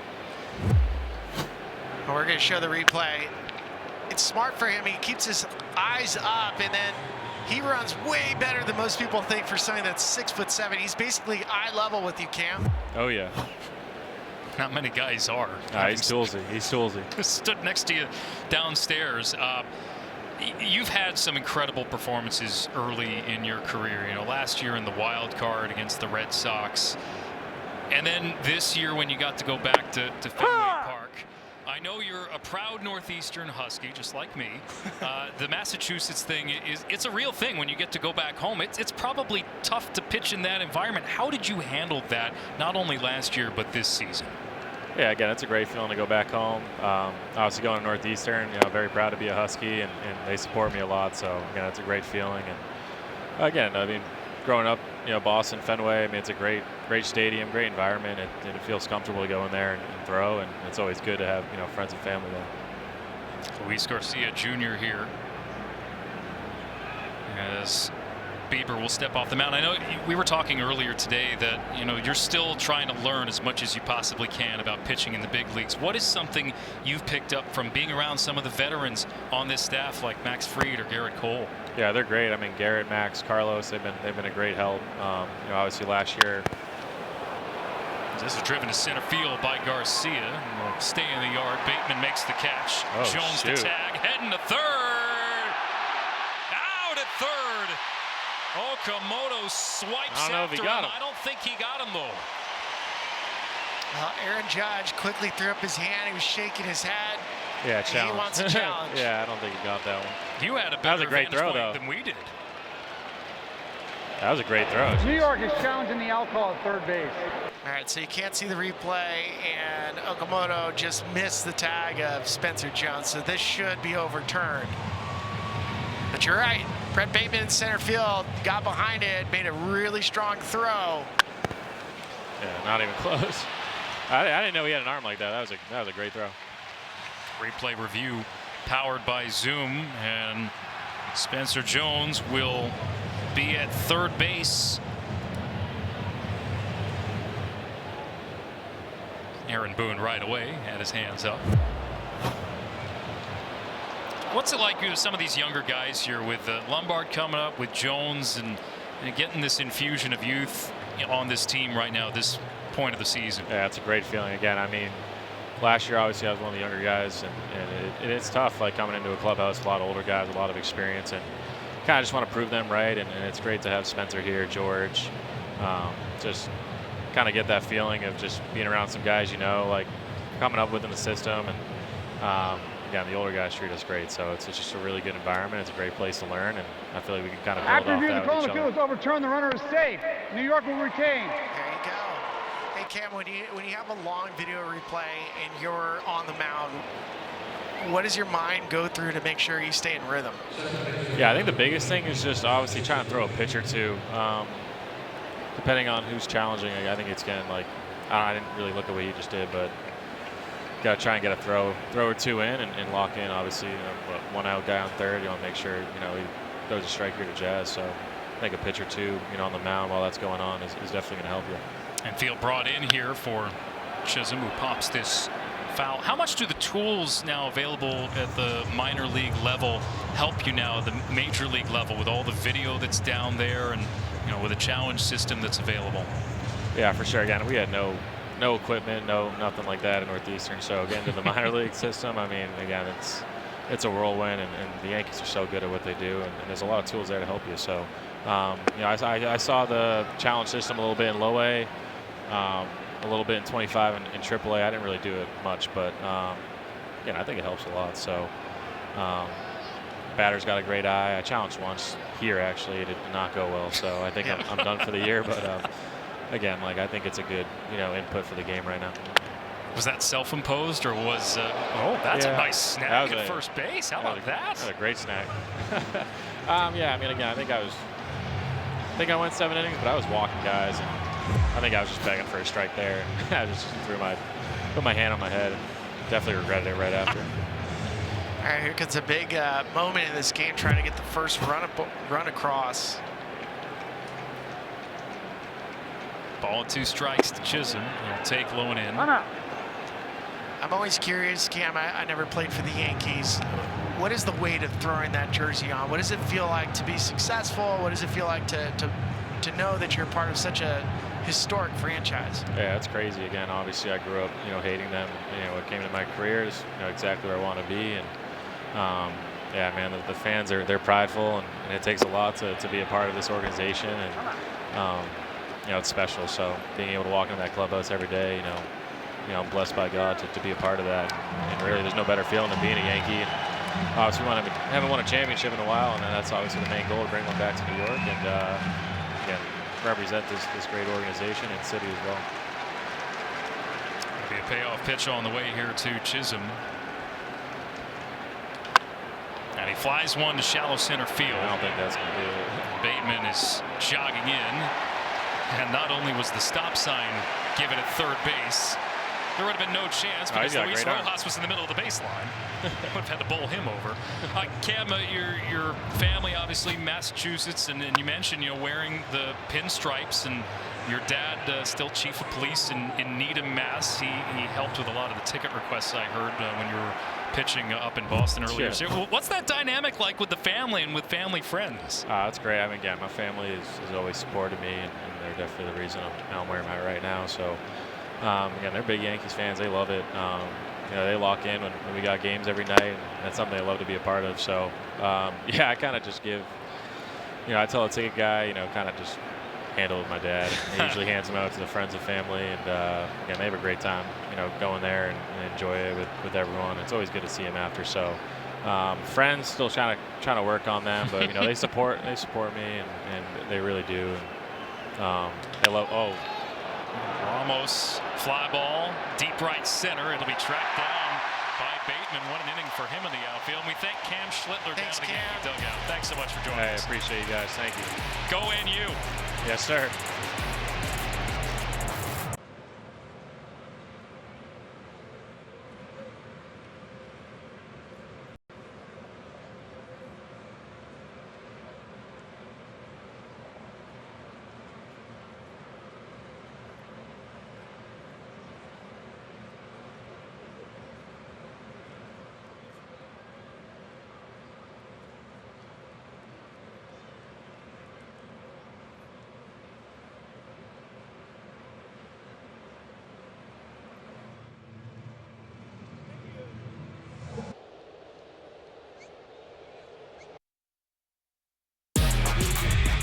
we're going to show the replay. It's smart for him. He keeps his eyes up, and then he runs way better than most people think for something that's 6'7". He's basically eye level with you, Cam. Oh, yeah. Not many guys are. He's toolsy. He's toolsy. Stood next to you downstairs. You've had some incredible performances early in your career. You know, last year in the wild card against the Red Sox, and then this year when you got to go back to Fenway Park. I know you're a proud Northeastern Husky, just like me. The Massachusetts thing it's a real thing when you get to go back home. It's probably tough to pitch in that environment. How did you handle that, not only last year but this season? Yeah, again, it's a great feeling to go back home. Obviously going to Northeastern, you know, very proud to be a Husky, and they support me a lot. So again, it's a great feeling. And again, I mean, growing up, you know, Boston, Fenway, I mean, it's a great stadium, great environment, and it feels comfortable to go in there and throw, and it's always good to have, you know, friends and family there. Luis Garcia Jr. here as Bieber will step off the mound. I know we were talking earlier today that you're still trying to learn as much as you possibly can about pitching in the big leagues. What is something you've picked up from being around some of the veterans on this staff like Max Fried or Garrett Cole? Yeah, they're great. I mean, Garrett, Max, Carlos, they've been a great help. Obviously last year. This is driven to center field by Garcia. And will stay in the yard. Bateman makes the catch. Oh, Jones shoot. the tag, heading to third. Out at third. Okamoto swipes I don't know if he after got him. him. I don't think he got him though. Aaron Judge quickly threw up his hand. He was shaking his head. Yeah, challenge. He wants a challenge. Yeah, I don't think he got that one. You had a That better was a great vantage throw, point though. than we did. That was a great throw. New York is challenging the out call at third base. All right, so you can't see the replay, and Okamoto just missed the tag of Spencer Jones, so this should be overturned. But you're right. Brett Bateman in center field got behind it, made a really strong throw. Yeah, not even close. I didn't know he had an arm like that. That was a great throw. Replay review powered by Zoom, and Spencer Jones will be at third base. Aaron Boone right away had his hands up. What's it like with some of these younger guys here with Lombard coming up, with Jones, and getting this infusion of youth on this team right now, this point of the season? Yeah, it's a great feeling. Again, I mean, last year obviously I was one of the younger guys, and it's tough, like coming into a clubhouse, a lot of older guys, a lot of experience, and kind of just want to prove them right. And it's great to have Spencer here, George, just kind of get that feeling of just being around some guys like coming up within the system. And again, the older guys treat us great, so it's just a really good environment. It's a great place to learn, and I feel like we can kind of build After off review, the that call with on each the field other. is overturned. The runner is safe. New York will retain. There you go. Hey, Cam, when you have a long video replay and you're on the mound, what does your mind go through to make sure you stay in rhythm? Yeah, I think the biggest thing is just obviously trying to throw a pitch or two. Depending on who's challenging, I think it's getting I didn't really look at what he just did, but got to try and get a throw or two in and lock in. Obviously, one out guy on third, you want to make sure he throws a strike here to Jazz. So I think a pitch or two, on the mound while that's going on is definitely going to help you. And field brought in here for Chisholm, who pops this foul. How much do the tools now available at the minor league level help you now at the major league level, with all the video that's down there and with a challenge system that's available? Yeah, for sure. Again, we had no equipment, nothing like that in Northeastern. So getting to the minor league system, I mean, again, it's a whirlwind, and the Yankees are so good at what they do, and there's a lot of tools there to help you. So, I saw the challenge system a little bit in low A, a little bit in 25 in Triple A. I didn't really do it much, but again, I think it helps a lot. So, batter's got a great eye. I challenged once here, actually. It did not go well, so I think I'm done for the year. But again, I think it's a good input for the game right now. Was that self-imposed, or was that's a nice snag at first base? How about that? That was a great snag. Yeah, I mean, again, I think I went 7 innings, but I was walking guys, and I think I was just begging for a strike there. I just put my hand on my head, and definitely regretted it right after. All right, here comes a big moment in this game, trying to get the first run across. Ball and 2 strikes to Chisholm. He'll take low and in. I'm always curious, Cam. I never played for the Yankees. What is the weight of throwing that jersey on? What does it feel like to be successful? What does it feel like to know that you're part of such a historic franchise? Yeah, it's crazy. Again, obviously, I grew up, hating them. What came to my career is, exactly where I want to be. And yeah, man, the fans they're prideful, and it takes a lot to be a part of this organization. And it's special. So being able to walk into that clubhouse every day, I'm blessed by God to be a part of that. And really, there's no better feeling than being a Yankee. And obviously, we haven't won a championship in a while, and that's obviously the main goal, to bring one back to New York and again, represent this great organization and city as well. Be a payoff pitch on the way here to Chisholm. And he flies one to shallow center field. I don't think that's going to do it. Bateman is jogging in. And not only was the stop sign given at third base, there would have been no chance because Luis Rojas was in the middle of the baseline. Would have had to bowl him over. Cam, your family, obviously, Massachusetts, and you mentioned, wearing the pinstripes, and your dad still chief of police in Needham, Mass. He helped with a lot of the ticket requests I heard when you were pitching up in Boston earlier. So what's that dynamic like with the family and with family friends? It's great. I mean, again, my family has always supported me, and they're definitely the reason I'm where I'm at right now. So, again, they're big Yankees fans. They love it. They lock in when we got games every night, and that's something they love to be a part of. So, I kind of just give, I tell the ticket guy, kind of just handle with my dad. He usually hands them out to the friends and family, and again, they have a great time, going there and enjoy it with everyone. It's always good to see them after. So, friends still trying to work on them, but they support me, and they really do. And they love. Ramos, fly ball, deep right center. It'll be tracked down by Bateman. What an inning for him in the outfield. We thank Cam Schlittler down in the Yankee dugout. Thanks so much for joining us. I appreciate you guys. Thank you. Go NU. Yes, sir.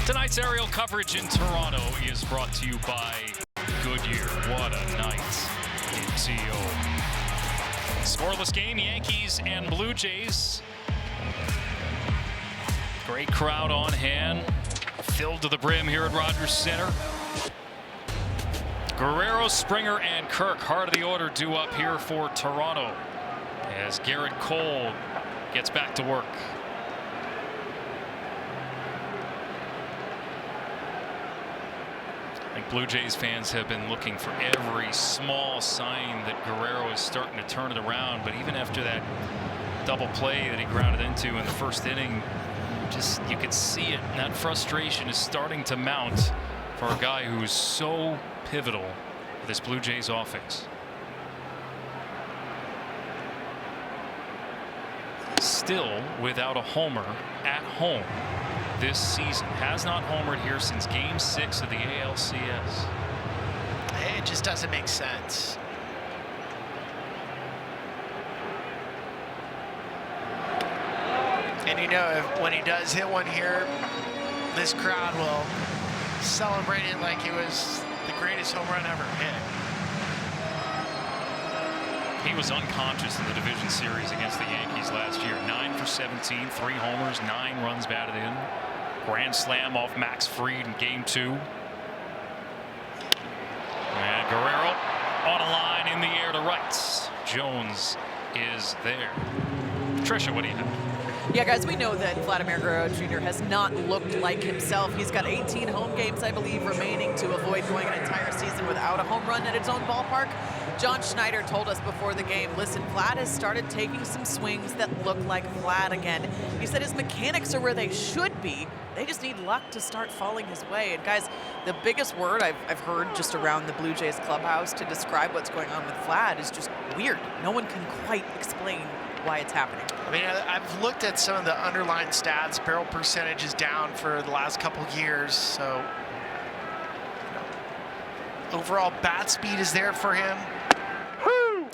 Tonight's aerial coverage in Toronto is brought to you by Goodyear. What a night in CO. Scoreless game, Yankees and Blue Jays. Great crowd on hand, filled to the brim here at Rogers Center. Guerrero, Springer, and Kirk, heart of the order, due up here for Toronto as Garrett Cole gets back to work. I think Blue Jays fans have been looking for every small sign that Guerrero is starting to turn it around, but even after that double play that he grounded into in the first inning, just you could see it, and that frustration is starting to mount for a guy who is so pivotal for this Blue Jays offense. Still without a homer at home this season. Has not homered here since Game 6 of the ALCS. It just doesn't make sense. And when he does hit one here, this crowd will celebrate it like it was the greatest home run ever hit. He was unconscious in the division series against the Yankees last year. 9 for 17, 3 homers, 9 runs batted in. Grand slam off Max Fried in Game 2. And Guerrero on a line in the air to right. Jones is there. Tricia, what do you have? Yeah, guys, we know that Vladimir Guerrero Jr. has not looked like himself. He's got 18 home games, I believe, remaining to avoid going an entire season without a home run at his own ballpark. John Schneider told us before the game, listen, Vlad has started taking some swings that look like Vlad again. He said his mechanics are where they should be. They just need luck to start falling his way. And guys, the biggest word I've heard just around the Blue Jays clubhouse to describe what's going on with Vlad is just weird. No one can quite explain why it's happening. I mean, I've looked at some of the underlying stats. Barrel percentage is down for the last couple years, so overall bat speed is there for him.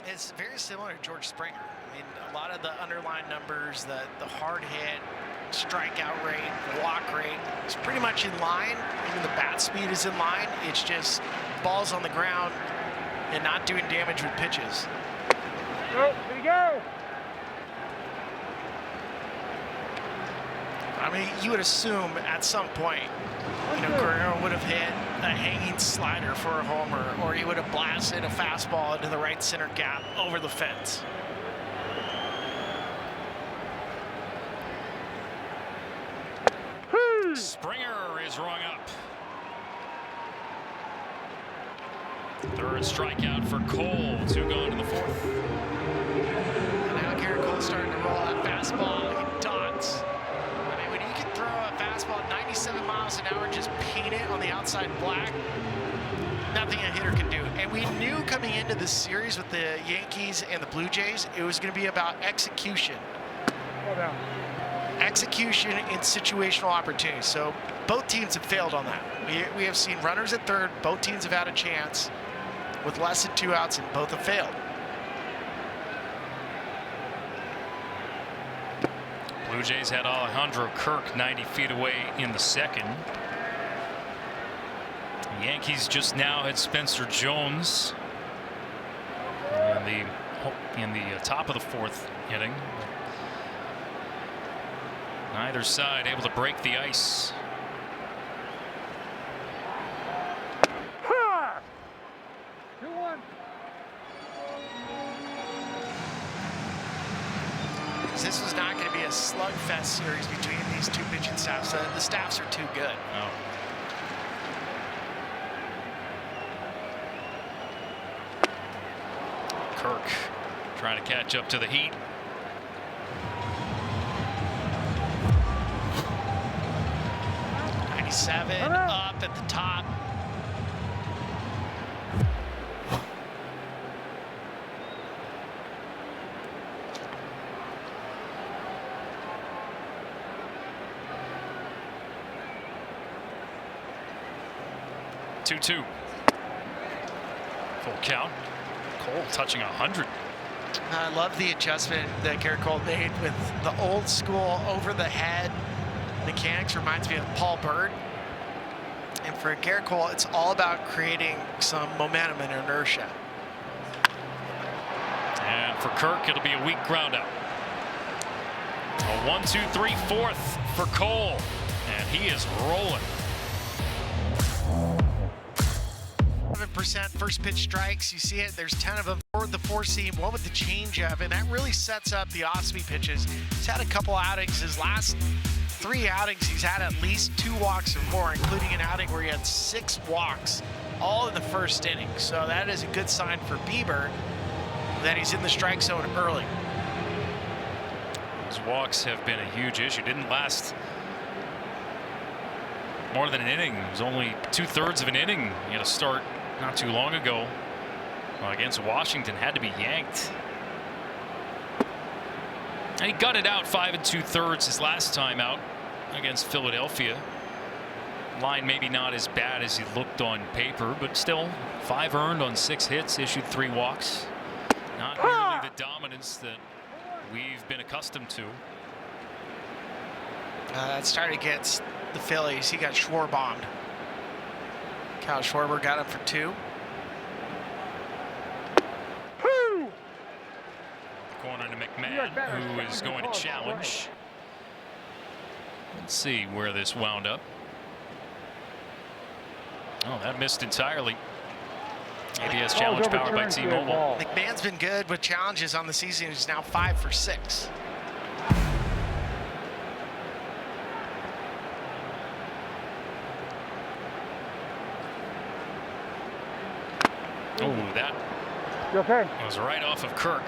It's very similar to George Springer. I mean, a lot of the underlying numbers, the hard hit, strikeout rate, walk rate, is pretty much in line. Even the bat speed is in line. It's just balls on the ground and not doing damage with pitches. Here we go. I mean, you would assume at some point, Guerrero would have hit a hanging slider for a homer, or he would have blasted a fastball into the right center gap over the fence. Springer is rung up. Third strikeout for Cole. 2 gone in the 4th. And now Garrett Cole's starting to roll that fastball. He dots. I mean, when you can throw a fastball at 97 miles an hour, just paint it on the outside black, nothing a hitter can do. And we knew coming into this series with the Yankees and the Blue Jays, it was going to be about execution. Execution in situational opportunities. So both teams have failed on that. We have seen runners at third. Both teams have had a chance with less than 2 outs, and both have failed. Blue Jays had Alejandro Kirk 90 feet away in the 2nd. The Yankees just now had Spencer Jones in the top of the 4th inning. Neither side able to break the ice. This was not going to be a slugfest series between these two pitching staffs. The staffs are too good. Oh. Kirk trying to catch up to the heat. Seven up at the top. Two. Full count. Cole touching 100. I love the adjustment that Garrett Cole made with the old school over the head mechanics. Reminds me of Paul Bird. And for Garrett Cole, it's all about creating some momentum and inertia. And for Kirk, it'll be a weak ground out. A 1-2-3 4th for Cole, and he is rolling. 7% first pitch strikes. You see it. There's 10 of them for the 4-seam, one with the changeup, and that really sets up the off-speed pitches. He's had a couple outings. His last 3 outings, he's had at least 2 walks or more, including an outing where he had 6 walks, all in the 1st inning. So that is a good sign for Bieber that he's in the strike zone early. His walks have been a huge issue. Didn't last more than an inning. It was only 2/3 of an inning. He had a start not too long ago against Washington. Had to be yanked. And he got it out 5 2/3 his last time out against Philadelphia. Line maybe not as bad as he looked on paper, but still 5 earned on 6 hits, issued 3 walks. Not nearly the dominance that we've been accustomed to. That started against the Phillies. He got Schwarbombed. Kyle Schwarber got him for 2. Corner to McMahon, who is going to challenge. Let's see where this wound up. Oh, that missed entirely. ABS challenge powered by T-Mobile. McMahon's been good with challenges on the season. He's now 5 for 6. Oh, that was right off of Kirk.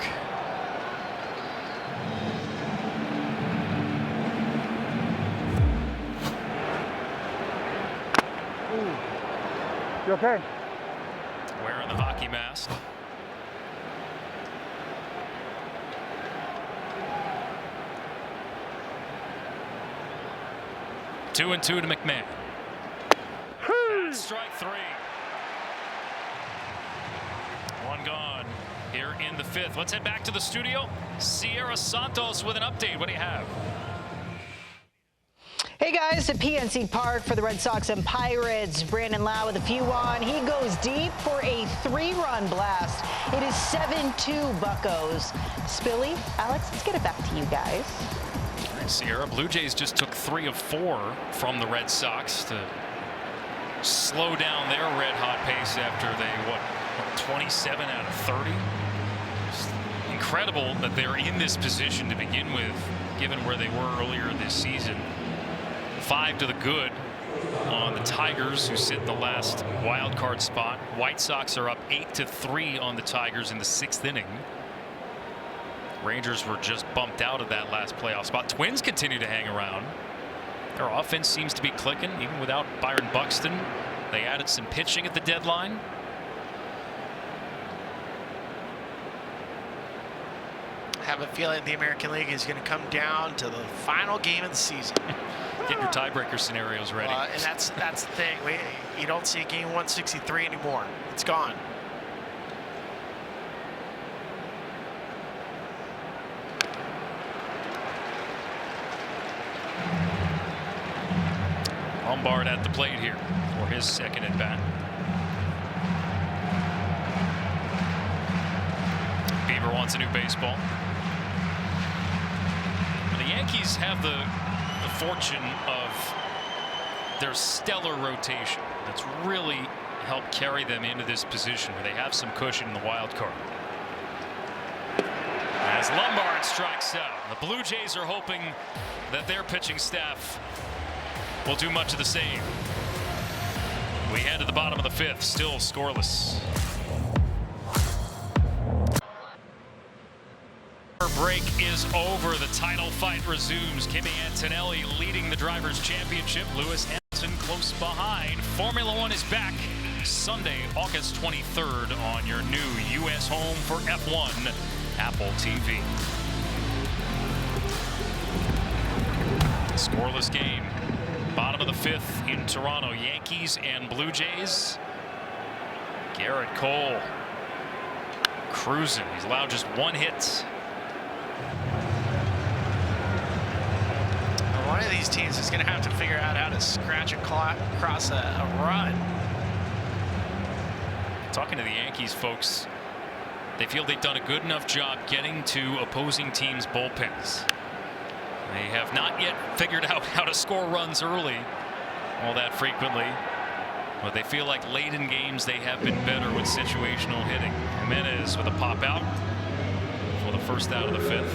You okay? Wearing the hockey mask. Two and 2 to McMahon. That's strike 3. 1 gone here in the 5th. Let's head back to the studio. Sierra Santos with an update. What do you have? Hey guys, at PNC Park for the Red Sox and Pirates. Brandon Lau with a few on. He goes deep for a 3-run blast. It is 7-2 Buccos. Spilly, Alex, let's get it back to you guys. All right, Sierra, Blue Jays just took 3 of 4 from the Red Sox to slow down their red-hot pace after they, 27 out of 30? It's incredible that they're in this position to begin with, given where they were earlier this season. 5 to the good on the Tigers, who sit in the last wild card spot. White Sox are up 8-3 on the Tigers in the 6th inning. Rangers were just bumped out of that last playoff spot. Twins continue to hang around. Their offense seems to be clicking even without Byron Buxton. They added some pitching at the deadline. I have a feeling the American League is going to come down to the final game of the season. Get your tiebreaker scenarios ready. And that's the thing. You don't see game 163 anymore. It's gone. Lombard at the plate here for his second at bat. Bieber wants a new baseball. The Yankees have the fortune of their stellar rotation that's really helped carry them into this position where they have some cushion in the wild card. As Lombard strikes out, the Blue Jays are hoping that their pitching staff will do much of the same. We head to the bottom of the 5th, still scoreless. Break is over. The title fight resumes. Kimi Antonelli leading the Drivers' Championship. Lewis Hamilton close behind. Formula One is back Sunday, August 23rd on your new U.S. home for F1, Apple TV. Scoreless game. Bottom of the 5th in Toronto. Yankees and Blue Jays. Garrett Cole cruising. He's allowed just one hit. One of these teams is going to have to figure out how to scratch across a run. Talking to the Yankees folks, they feel they've done a good enough job getting to opposing teams' bullpens. They have not yet figured out how to score runs early all that frequently, but they feel like late in games they have been better with situational hitting. Jimenez with a pop out for the first out of the 5th.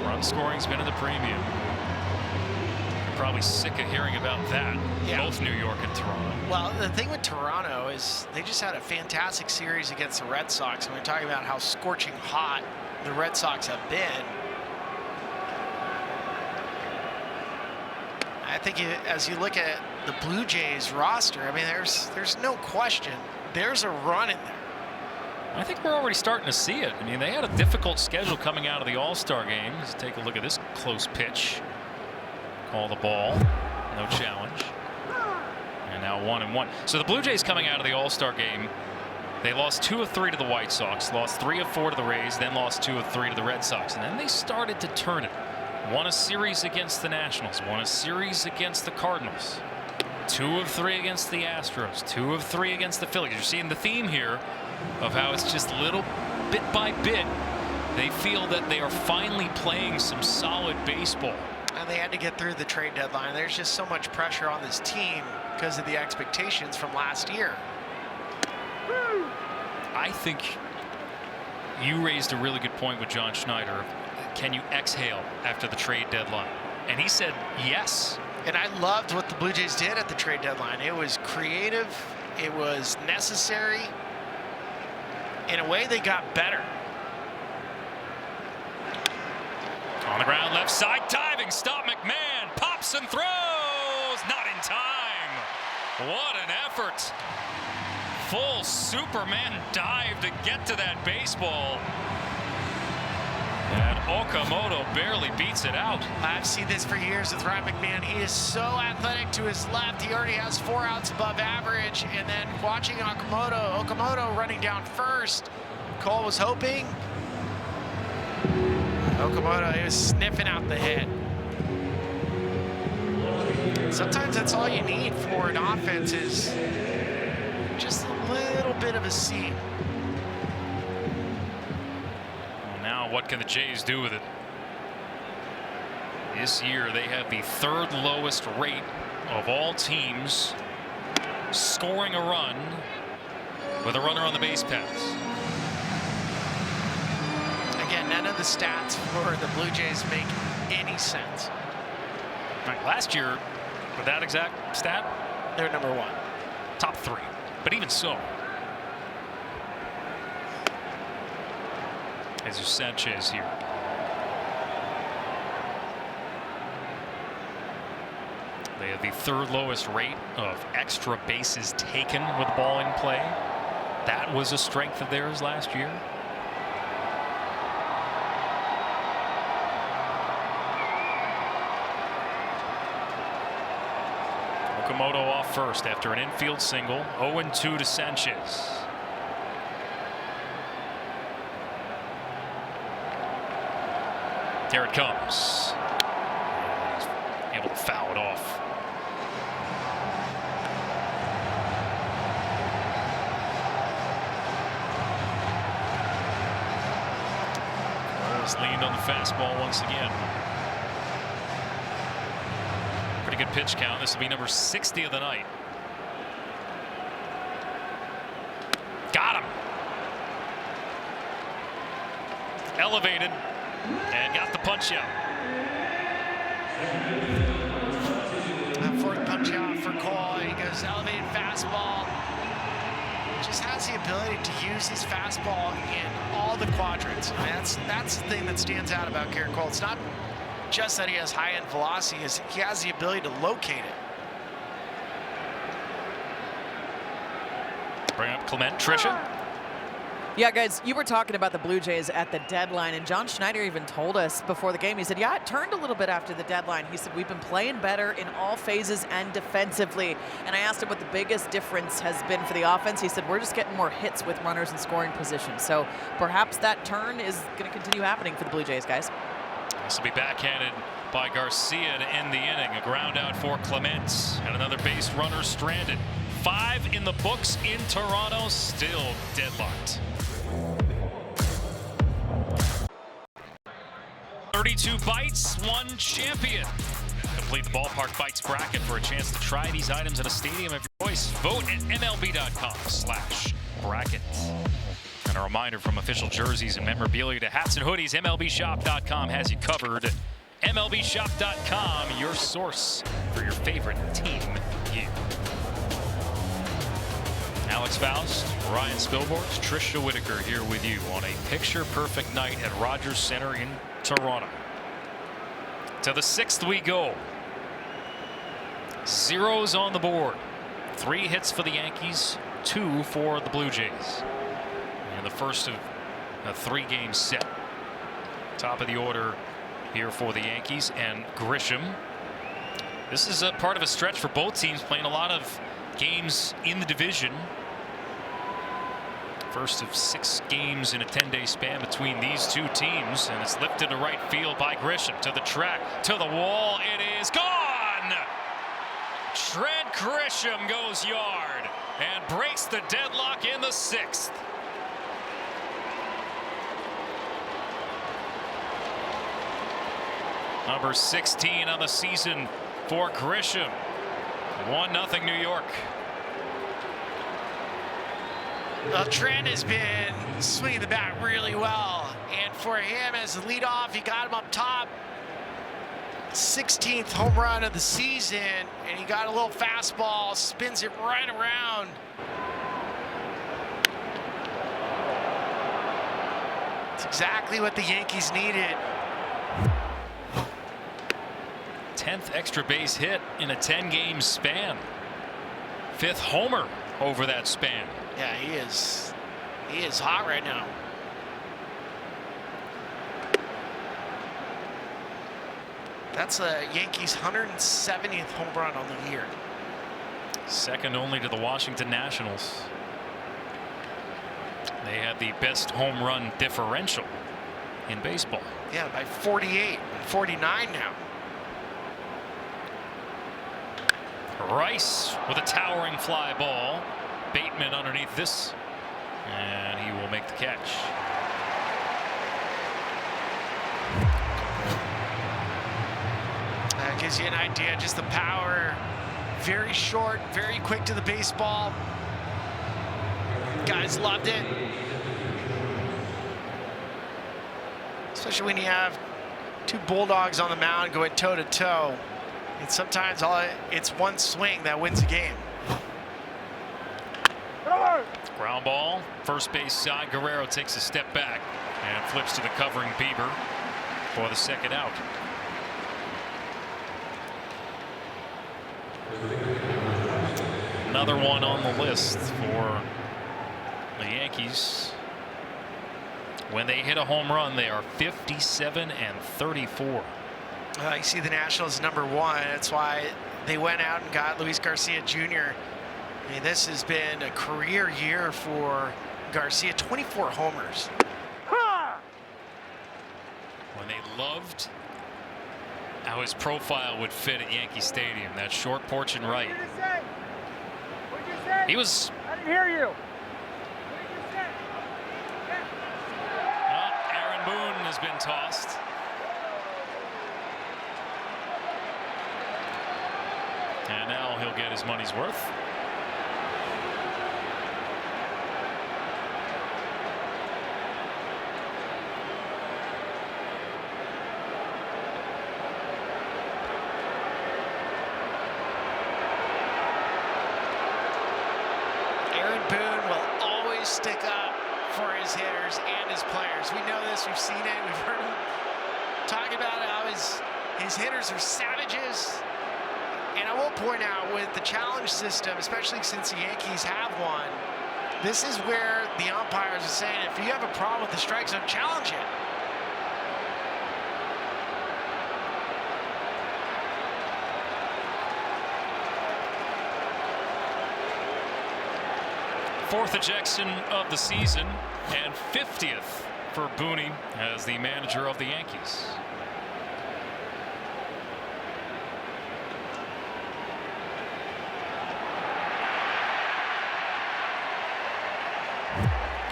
Run scoring's been at the premium. You're probably sick of hearing about that. Yeah. Both New York and Toronto. Well, the thing with Toronto is they just had a fantastic series against the Red Sox, and we're talking about how scorching hot the Red Sox have been. I think as you look at the Blue Jays roster, I mean, there's no question there's a run in there. I think we're already starting to see it. I mean, they had a difficult schedule coming out of the All-Star game. Let's take a look at this close pitch. Call the ball. No challenge. And now 1-1. So the Blue Jays coming out of the All-Star game, they lost 2 of 3 to the White Sox, lost 3 of 4 to the Rays, then lost 2 of 3 to the Red Sox. And then they started to turn it. Won a series against the Nationals, won a series against the Cardinals. 2 of 3 against the Astros, 2 of 3 against the Phillies. You're seeing the theme here of how it's just little bit by bit they feel that they are finally playing some solid baseball. And they had to get through the trade deadline. There's just so much pressure on this team because of the expectations from last year. I think you raised a really good point with John Schneider. Can you exhale after the trade deadline? And he said yes. And I loved what the Blue Jays did at the trade deadline. It was creative. It was necessary. In a way, they got better. On the ground, left side, diving stop. McMahon pops and throws. Not in time. What an effort. Full Superman dive to get to that baseball. And Okamoto barely beats it out. I've seen this for years with Ryan McMahon. He is so athletic to his left. He already has 4 outs above average. And then watching Okamoto running down first. Cole was hoping. Okamoto, he was sniffing out the hit. Sometimes that's all you need for an offense is just a little bit of a seam. Now what can the Jays do with it? This year they have the 3rd lowest rate of all teams scoring a run with a runner on the base paths. Again, none of the stats for the Blue Jays make any sense. Right, last year, with that exact stat, They're number 1. top 3. But even so, Jesus Sanchez here. They have the 3rd lowest rate of extra bases taken with ball in play. That was a strength of theirs last year. Okamoto off first after an infield single. 0-2 to Sanchez. Here it comes. He's able to foul it off. Leaned on the fastball once again. Pretty good pitch count. This will be number 60 of the night. Got him. Elevated and got the punch out. That 4th punch out for Cole. He goes elevated fastball. Just has the ability to use his fastball in all the quadrants. I mean, that's the thing that stands out about Garrett Cole. It's not just that he has high-end velocity, he has the ability to locate it. Bring up Clement. Tricia. Yeah, guys, you were talking about the Blue Jays at the deadline, and John Schneider even told us before the game, he said, yeah, it turned a little bit after the deadline. He said, we've been playing better in all phases and defensively. And I asked him what the biggest difference has been for the offense. He said, we're just getting more hits with runners in scoring position. So perhaps that turn is going to continue happening for the Blue Jays, guys. This will be backhanded by Garcia to end the inning. A ground out for Clement, and another base runner stranded. 5 in the books in Toronto, still deadlocked. 32 bites, 1 champion. Complete the Ballpark Bites bracket for a chance to try these items at a stadium of your choice. Vote at MLB.com/bracket. And a reminder, from official jerseys and memorabilia to hats and hoodies, MLBshop.com has you covered. MLBshop.com, your source for your favorite team gear. Alex Faust, Ryan Spilborghs, Tricia Whitaker here with you on a picture-perfect night at Rogers Center in Toronto. To the 6th we go. 0s on the board. 3 hits for the Yankees, 2 for the Blue Jays. And the first of a 3-game set. Top of the order here for the Yankees, and Grisham. This is a part of a stretch for both teams, playing a lot of games in the division. First of 6 games in a 10-day span between these 2 teams, and it's lifted to right field by Grisham. To the track, to the wall, it is gone! Trent Grisham goes yard and breaks the deadlock in the 6th. Number 16 on the season for Grisham. 1-0 New York. Well, Trent has been swinging the bat really well, and for him as the leadoff, he got him up top. 16th home run of the season, and he got a little fastball, spins it right around. It's exactly what the Yankees needed. 10th extra base hit in a 10-game span. 5th homer over that span. Yeah, he is hot right now. That's a Yankees 170th home run on the year. Second only to the Washington Nationals. They had the best home run differential in baseball. Yeah, by 48 and 49 now. Rice with a towering fly ball. Bateman underneath this, and he will make the catch. That gives you an idea, just the power. Very short, very quick to the baseball. Guys loved it. Especially when you have 2 Bulldogs on the mound going toe-to-toe. And sometimes it's one swing that wins a game. Ground ball, first base side. Guerrero takes a step back and flips to the covering Bieber for the second out. Another one on the list for the Yankees. When they hit a home run, they are 57-34. You see the Nationals #1. That's why they went out and got Luis Garcia Jr. I mean, this has been a career year for Garcia, 24 homers. When they loved how his profile would fit at Yankee Stadium, that short porch and right. He was. I didn't hear you. Aaron Boone has been tossed. And now he'll get his money's worth. Aaron Boone will always stick up for his hitters and his players. We know this, we've seen it, we've heard him talk about how his hitters are savages. And I will point out, with the challenge system, especially since the Yankees have one, this is where the umpires are saying, if you have a problem with the strike zone, challenge it. Fourth ejection of the season and 50th for Booney as the manager of the Yankees.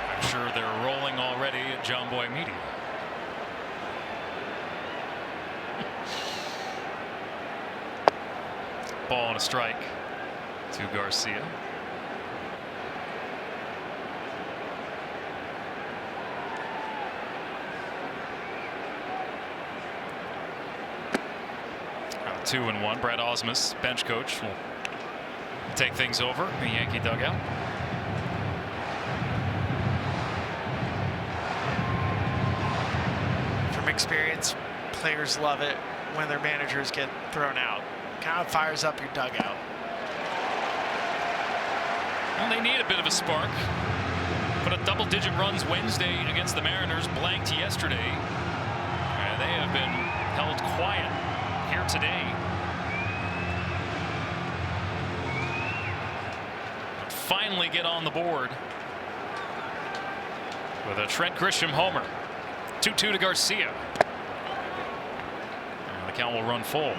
I'm sure they're rolling already at John Boy Media. Ball and a strike to Garcia. Now 2-1. Brad Osmus, bench coach, will take things over the Yankee dugout. From experience, players love it when their managers get thrown out. Kind of fires up your dugout. Well, they need a bit of a spark. Put up double-digit runs Wednesday against the Mariners, blanked yesterday. And they have been held quiet here today. But finally get on the board with a Trent Grisham homer. 2-2 to Garcia. And the count will run full.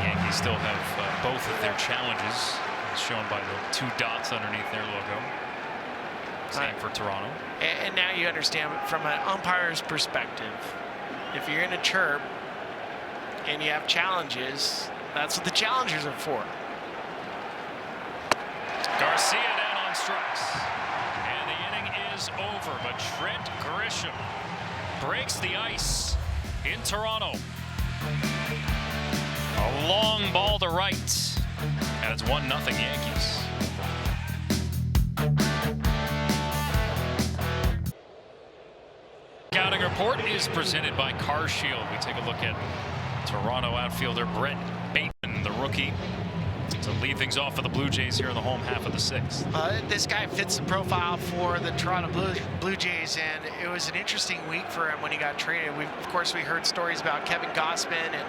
Yankees still have both of their challenges, as shown by the 2 dots underneath their logo. Same for Toronto. And now you understand from an umpire's perspective, if you're in a chirp and you have challenges, that's what the challengers are for. Garcia down on strikes. And the inning is over, but Trent Grisham breaks the ice in Toronto. A long ball to right. And it's 1-0 Yankees. Scouting report is presented by Car Shield. We take a look at Toronto outfielder Brett Bateman, the rookie, to lead things off for the Blue Jays here in the home half of the 6th. This guy fits the profile for the Toronto Blue Jays, and it was an interesting week for him when he got traded. Of course, we heard stories about Kevin Gausman and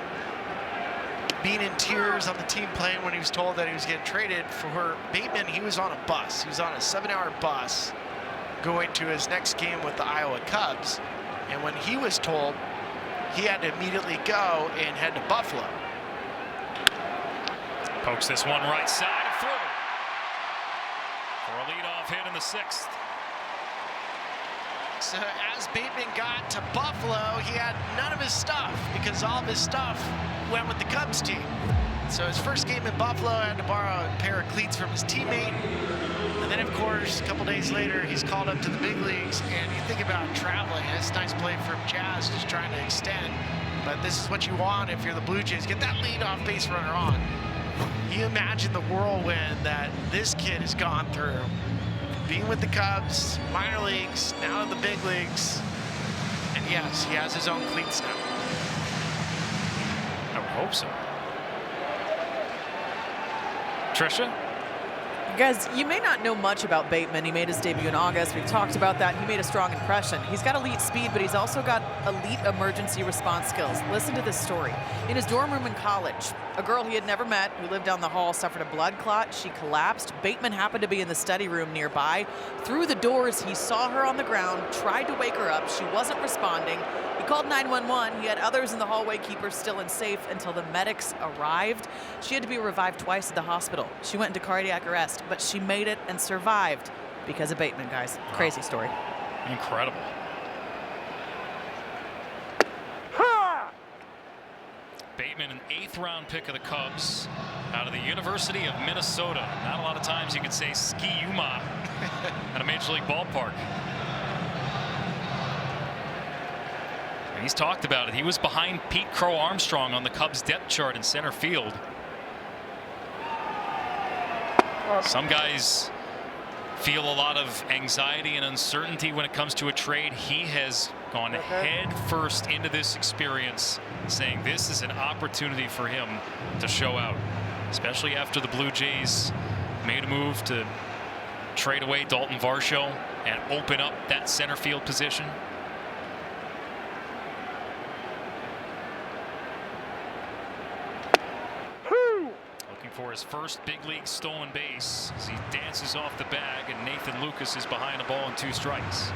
being in tears on the team plane when he was told that he was getting traded. For Bateman, he was on a bus. He was on a 7-hour bus going to his next game with the Iowa Cubs. And when he was told, he had to immediately go and head to Buffalo. Pokes this one right side and through for a leadoff hit in the 6th. So as Bateman got to Buffalo, he had none of his stuff because all of his stuff went with the Cubs team. So his first game in Buffalo, had to borrow a pair of cleats from his teammate. And then, of course, a couple days later, he's called up to the big leagues. And you think about traveling. It's a nice play from Jazz, just trying to extend. But this is what you want if you're the Blue Jays. Get that leadoff base runner on. You imagine the whirlwind that this kid has gone through. Being with the Cubs, minor leagues, now to the big leagues. And yes, he has his own cleats now. I would hope so. Trisha? Guys, you may not know much about Bateman. He made his debut in August. We've talked about that. He made a strong impression. He's got elite speed, but he's also got elite emergency response skills. Listen to this story. In his dorm room in college, a girl he had never met who lived down the hall suffered a blood clot. She collapsed. Bateman happened to be in the study room nearby. Through the doors, he saw her on the ground, tried to wake her up. She wasn't responding. He called 911. He had others in the hallway keep her still and safe until the medics arrived. She had to be revived twice at the hospital. She went into cardiac arrest, but she made it and survived because of Bateman, guys. Crazy story. Incredible. Bateman, an 8th-round pick of the Cubs out of the University of Minnesota. Not a lot of times you could say ski-uma at a Major League ballpark. And he's talked about it. He was behind Pete Crow Armstrong on the Cubs depth chart in center field. Some guys feel a lot of anxiety and uncertainty when it comes to a trade. He has gone head first into this experience, saying this is an opportunity for him to show out, especially after the Blue Jays made a move to trade away Dalton Varsho and open up that center field position. For his first big league stolen base as he dances off the bag, and Nathan Lucas is behind the ball in 2 strikes.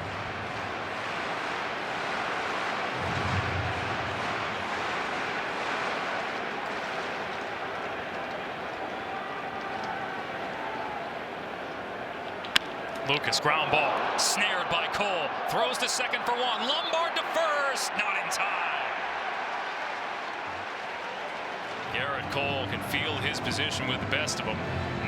Lucas, ground ball, snared by Cole, throws to second for 1, Lombard to first, not in time. Garrett Cole can feel his position with the best of them.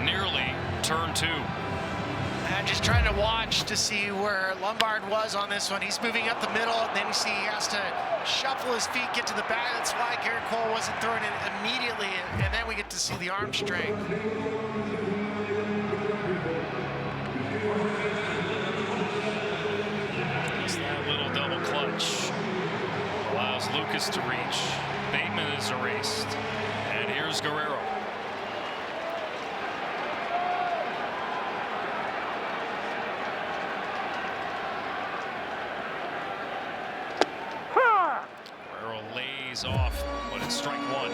Nearly turn 2. And just trying to watch to see where Lombard was on this one. He's moving up the middle, and then you see he has to shuffle his feet, get to the bag. That's why Garrett Cole wasn't throwing it immediately, and then we get to see the arm strength. Just that little double clutch allows Lucas to reach. Bateman is erased. And here's Guerrero. Guerrero lays off, but it's strike 1.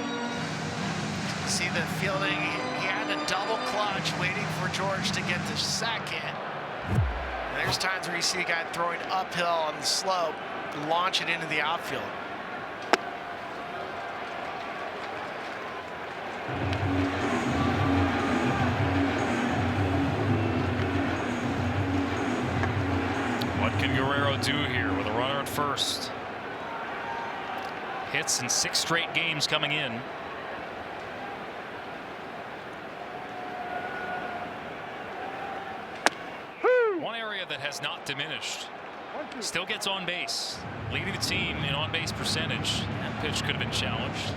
See the fielding, he had a double clutch waiting for George to get to second. And there's times where you see a guy throwing uphill on the slope, launch it into the outfield. What can Guerrero do here with a runner at first? Hits in 6 straight games coming in. One area that has not diminished. Still gets on base, leading the team in on base percentage. That pitch could have been challenged.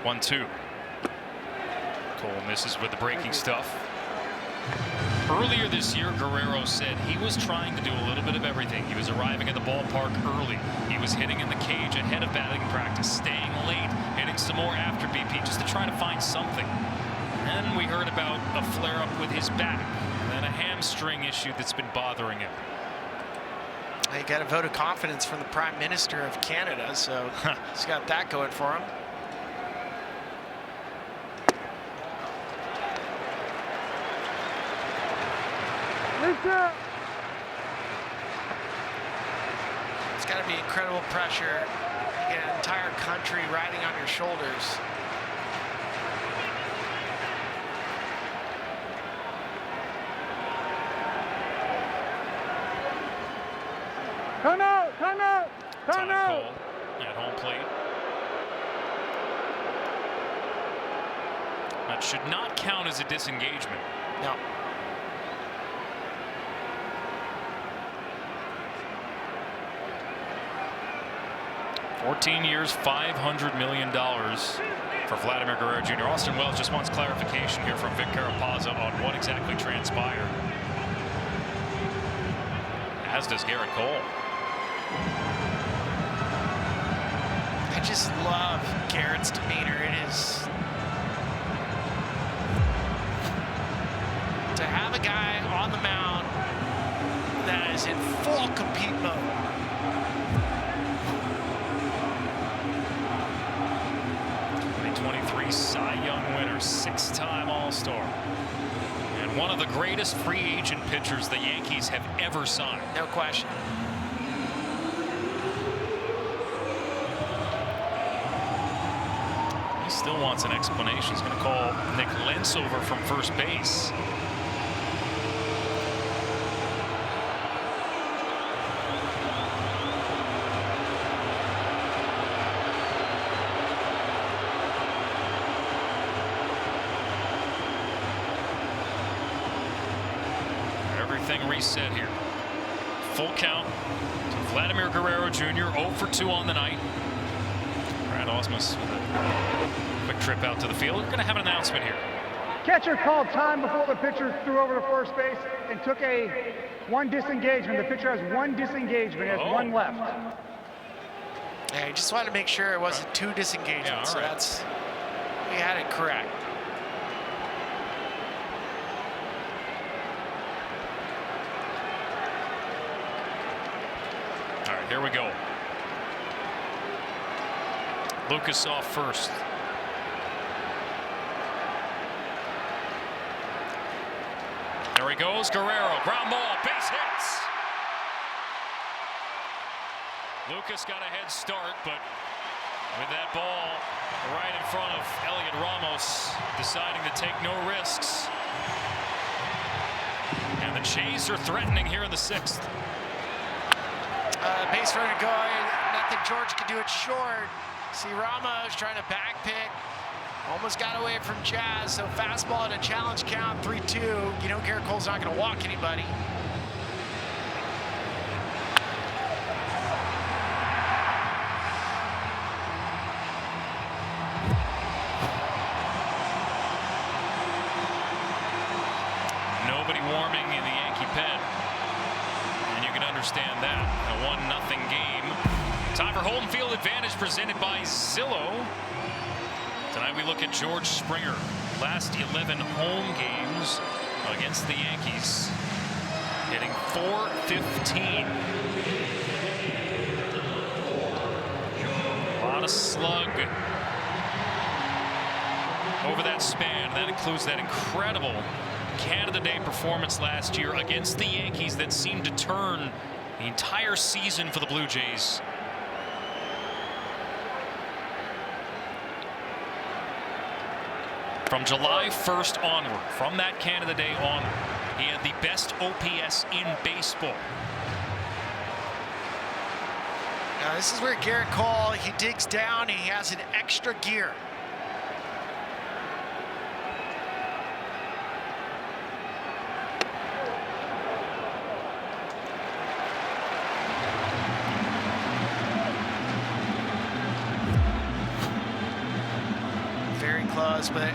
One, 2. Cole misses with the breaking stuff. Earlier this year, Guerrero said he was trying to do a little bit of everything. He was arriving at the ballpark early. He was hitting in the cage ahead of batting practice, staying late, hitting some more after BP just to try to find something. Then we heard about a flare-up with his back, and then a hamstring issue that's been bothering him. He got a vote of confidence from the Prime Minister of Canada, so he's got that going for him. It's got to be incredible pressure. You get an entire country riding on your shoulders. Time call at home plate. That should not count as a disengagement. No. $14 years, $500 million for Vladimir Guerrero Jr. Austin Wells just wants clarification here from Vic Carapazza on what exactly transpired. As does Garrett Cole. I just love Garrett's demeanor. It is to have a guy on the mound that is in full compete mode. 2023 Cy Young winner, 6-time All-Star, and one of the greatest free agent pitchers the Yankees have ever signed. No question. He still wants an explanation. He's going to call Nick Lentz over from first base. Everything reset here. Full count to Vladimir Guerrero Jr. 0 for 2 on the night. Brad Ausmus with a quick trip out to the field. We're going to have an announcement here. Catcher called time before the pitcher threw over to first base and took one disengagement. The pitcher has one disengagement, has one left. Yeah, he just wanted to make sure it wasn't 2 disengagements. Yeah, so that's, we had it correct. All right, here we go. Lucas off first. There he goes, Guerrero, ground ball, base hits. Lucas got a head start, but with that ball right in front of Elliot Ramos, deciding to take no risks. And the Jays are threatening here in the 6th. Base runner going, nothing George could do it short. See Ramos trying to back pick. Almost got away from Jazz, so fastball and a challenge count, 3-2. You know Garrett Cole's not going to walk anybody. Nobody warming in the Yankee pen. And you can understand that. A 1-0 game. Time for home field advantage presented by Zillow. Tonight we look at George Springer. Last 11 home games against the Yankees. Hitting .415. A lot of slug over that span. That includes that incredible Canada Day performance last year against the Yankees that seemed to turn the entire season for the Blue Jays. From July 1st onward, from that Canada Day onward, he had the best OPS in baseball. Now this is where Garrett Cole, he digs down, he has an extra gear. Very close, but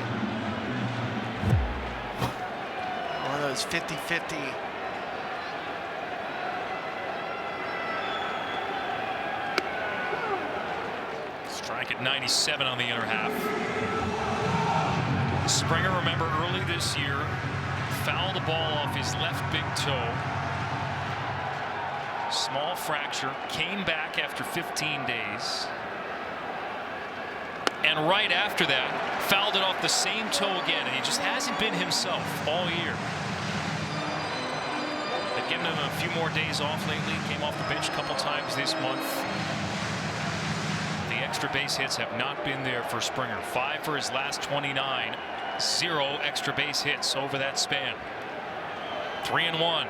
one of those 50-50. Strike at 97 on the inner half. Springer, remember, early this year, fouled the ball off his left big toe. Small fracture, came back after 15 days. And right after that, fouled it off the same toe again, and he just hasn't been himself all year. They've given him a few more days off lately. Came off the bench a couple times this month. The extra base hits have not been there for Springer. 5 for his last 29. 0 extra base hits over that span. 3-1.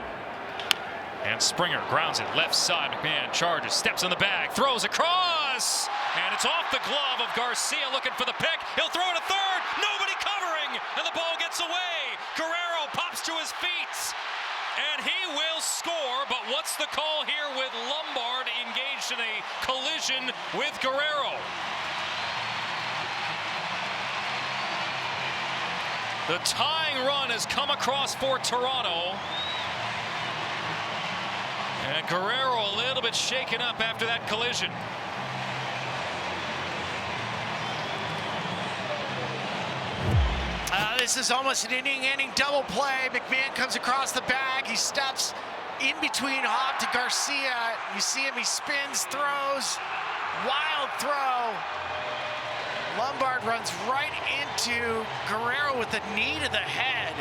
And Springer grounds it left side. McMahon charges, steps in the bag, throws across, and it's off the glove of Garcia looking for the pick. He'll throw it to third. Nobody covering, and the ball gets away. Guerrero pops to his feet, and he will score. But what's the call here with Lombard engaged in a collision with Guerrero? The tying run has come across for Toronto. And Guerrero a little bit shaken up after that collision. This is almost an inning double play. McMahon comes across the bag. He steps in between Hop to Garcia. You see him, he spins, throws. Wild throw. Lombard runs right into Guerrero with a knee to the head.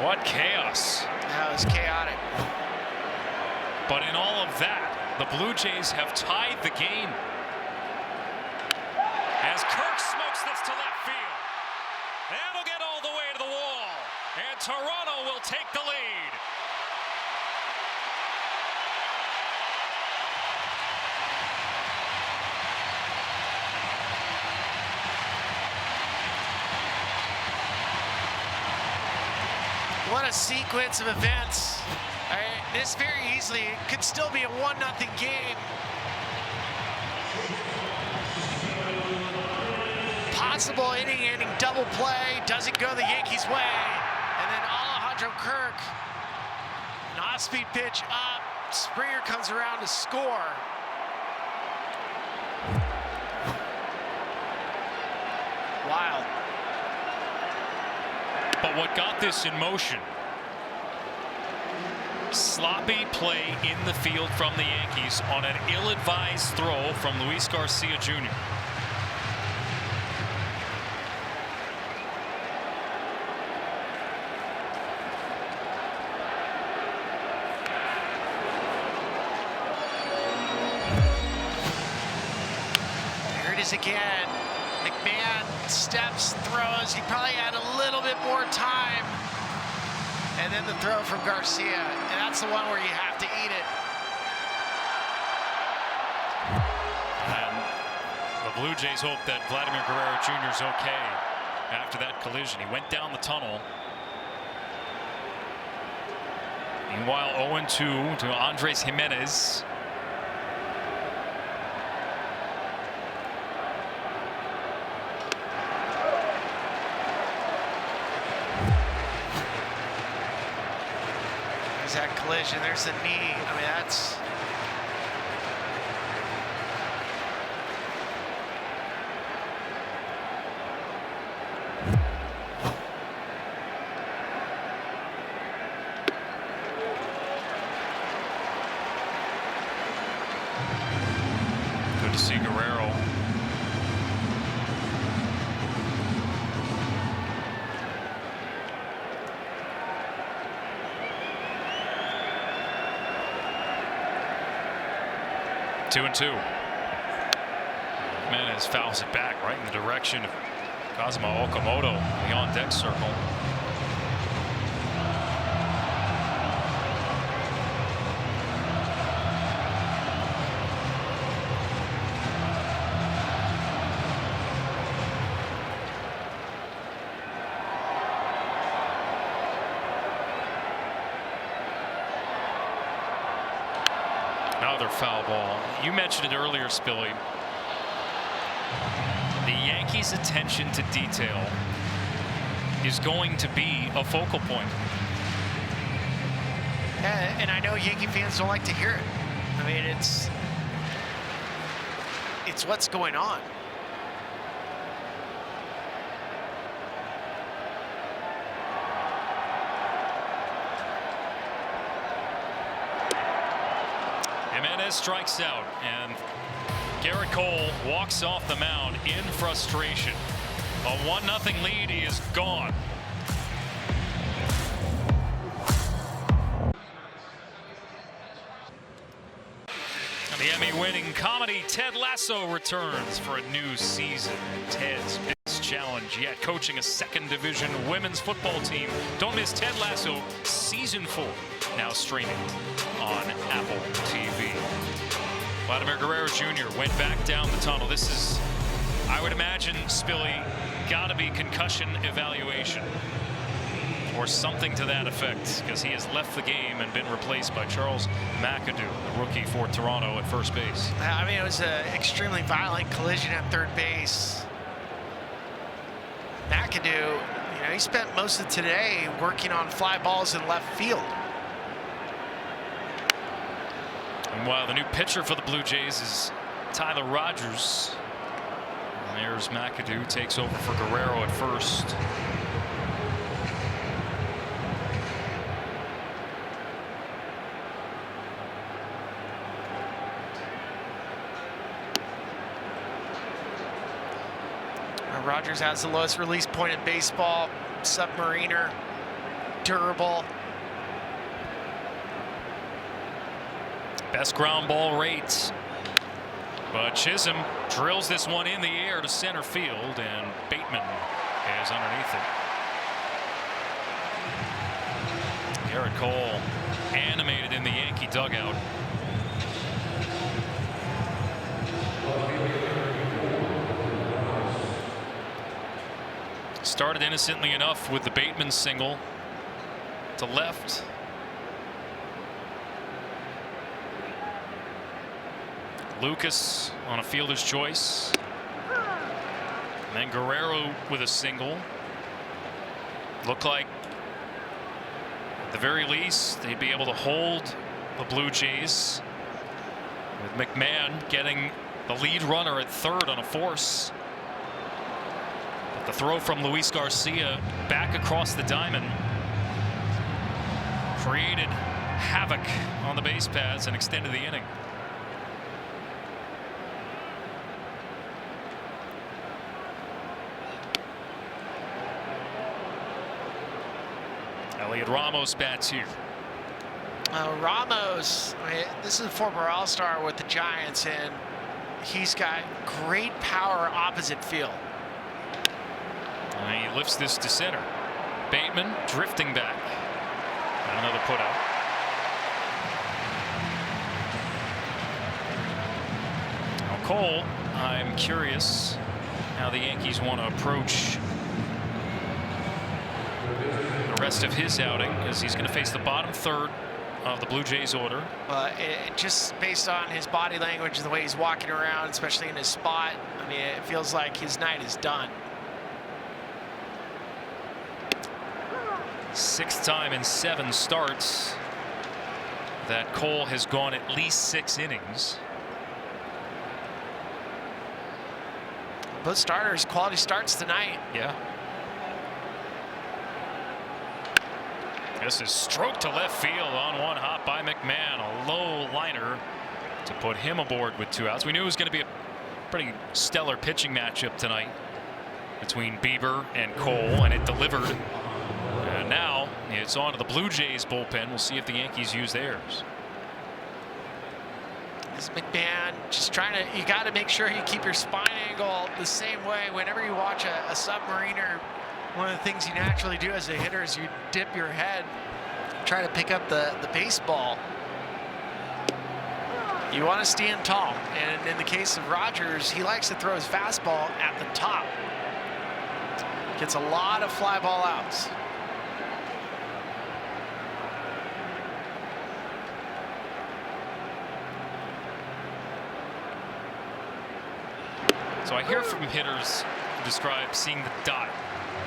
What chaos. That was chaotic. But in all of that, the Blue Jays have tied the game. As Kirk smokes this to left field. That'll get all the way to the wall. And Toronto will take the lead. What a sequence of events. This very easily could still be a 1-0 game. Possible inning double play. Doesn't go the Yankees' way. And then Alejandro Kirk, an off-speed pitch up. Springer comes around to score. Wild. But what got this in motion? Sloppy play in the field from the Yankees on an ill-advised throw from Luis Garcia Jr. There it is again. McMahon steps, throws. He probably had a little bit more time. And then the throw from Garcia. And that's the one where you have to eat it. And the Blue Jays hope that Vladimir Guerrero Jr. is okay after that collision. He went down the tunnel. Meanwhile, 0-2 to Andres Jimenez. That collision, there's the knee. I mean, that's good to see Guerrero. Two and two. Jimenez fouls it back right in the direction of Kazuma Okamoto, the on-deck circle. Another foul ball. You mentioned it earlier, Spilly. The Yankees' attention to detail is going to be a focal point. and I know Yankee fans don't like to hear it. I mean, it's what's going on. Jimenez strikes out, and Garrett Cole walks off the mound in frustration. A 1-0 lead is gone. The Emmy Emmy-winning comedy Ted Lasso returns for a new season. Ted's biggest challenge yet, coaching a second division women's football team. Don't miss Ted Lasso Season 4, now streaming on Apple TV. Vladimir Guerrero Jr. went back down the tunnel. This is, I would imagine, Spilly, gotta be concussion evaluation or something to that effect, because he has left the game and been replaced by Charles McAdoo, the rookie for Toronto at first base. I mean, it was an extremely violent collision at third base. McAdoo, he spent most of today working on fly balls in left field. And while the new pitcher for the Blue Jays is Tyler Rogers, and there's McAdoo, takes over for Guerrero at first. Rogers has the lowest release point in baseball. Submariner, durable. Best ground ball rate. But Chisholm drills this one in the air to center field, and Bateman is underneath it. Garrett Cole animated in the Yankee dugout. Started innocently enough with the Bateman single to left. Lucas on a fielder's choice. And then Guerrero with a single. Looked like, at the very least, they'd be able to hold the Blue Jays, with McMahon getting the lead runner at third on a force. The throw from Luis Garcia back across the diamond created havoc on the base paths and extended the inning. Elliot Ramos bats here. Ramos, this is a former All-Star with the Giants, and he's got great power opposite field. And he lifts this to center. Bateman drifting back. And another put out. Now Cole, I'm curious how the Yankees want to approach the rest of his outing, because he's going to face the bottom third of the Blue Jays order. Just based on his body language and the way he's walking around, especially in his spot, I mean, it feels like his night is done. Sixth time in 7 starts that Cole has gone at least 6 innings. Both starters, quality starts tonight. Yeah. This is stroked to left field on one hop by McMahon. A low liner to put him aboard with 2 outs. We knew it was going to be a pretty stellar pitching matchup tonight between Bieber and Cole, and it delivered. And now it's on to the Blue Jays bullpen. We'll see if the Yankees use theirs. This McMahon just trying to, you got to make sure you keep your spine angle the same way. Whenever you watch a submariner, one of the things you naturally do as a hitter is you dip your head, try to pick up the baseball. You want to stand tall, and in the case of Rogers, he likes to throw his fastball at the top. Gets a lot of fly ball outs. So I hear from hitters who describe seeing the dot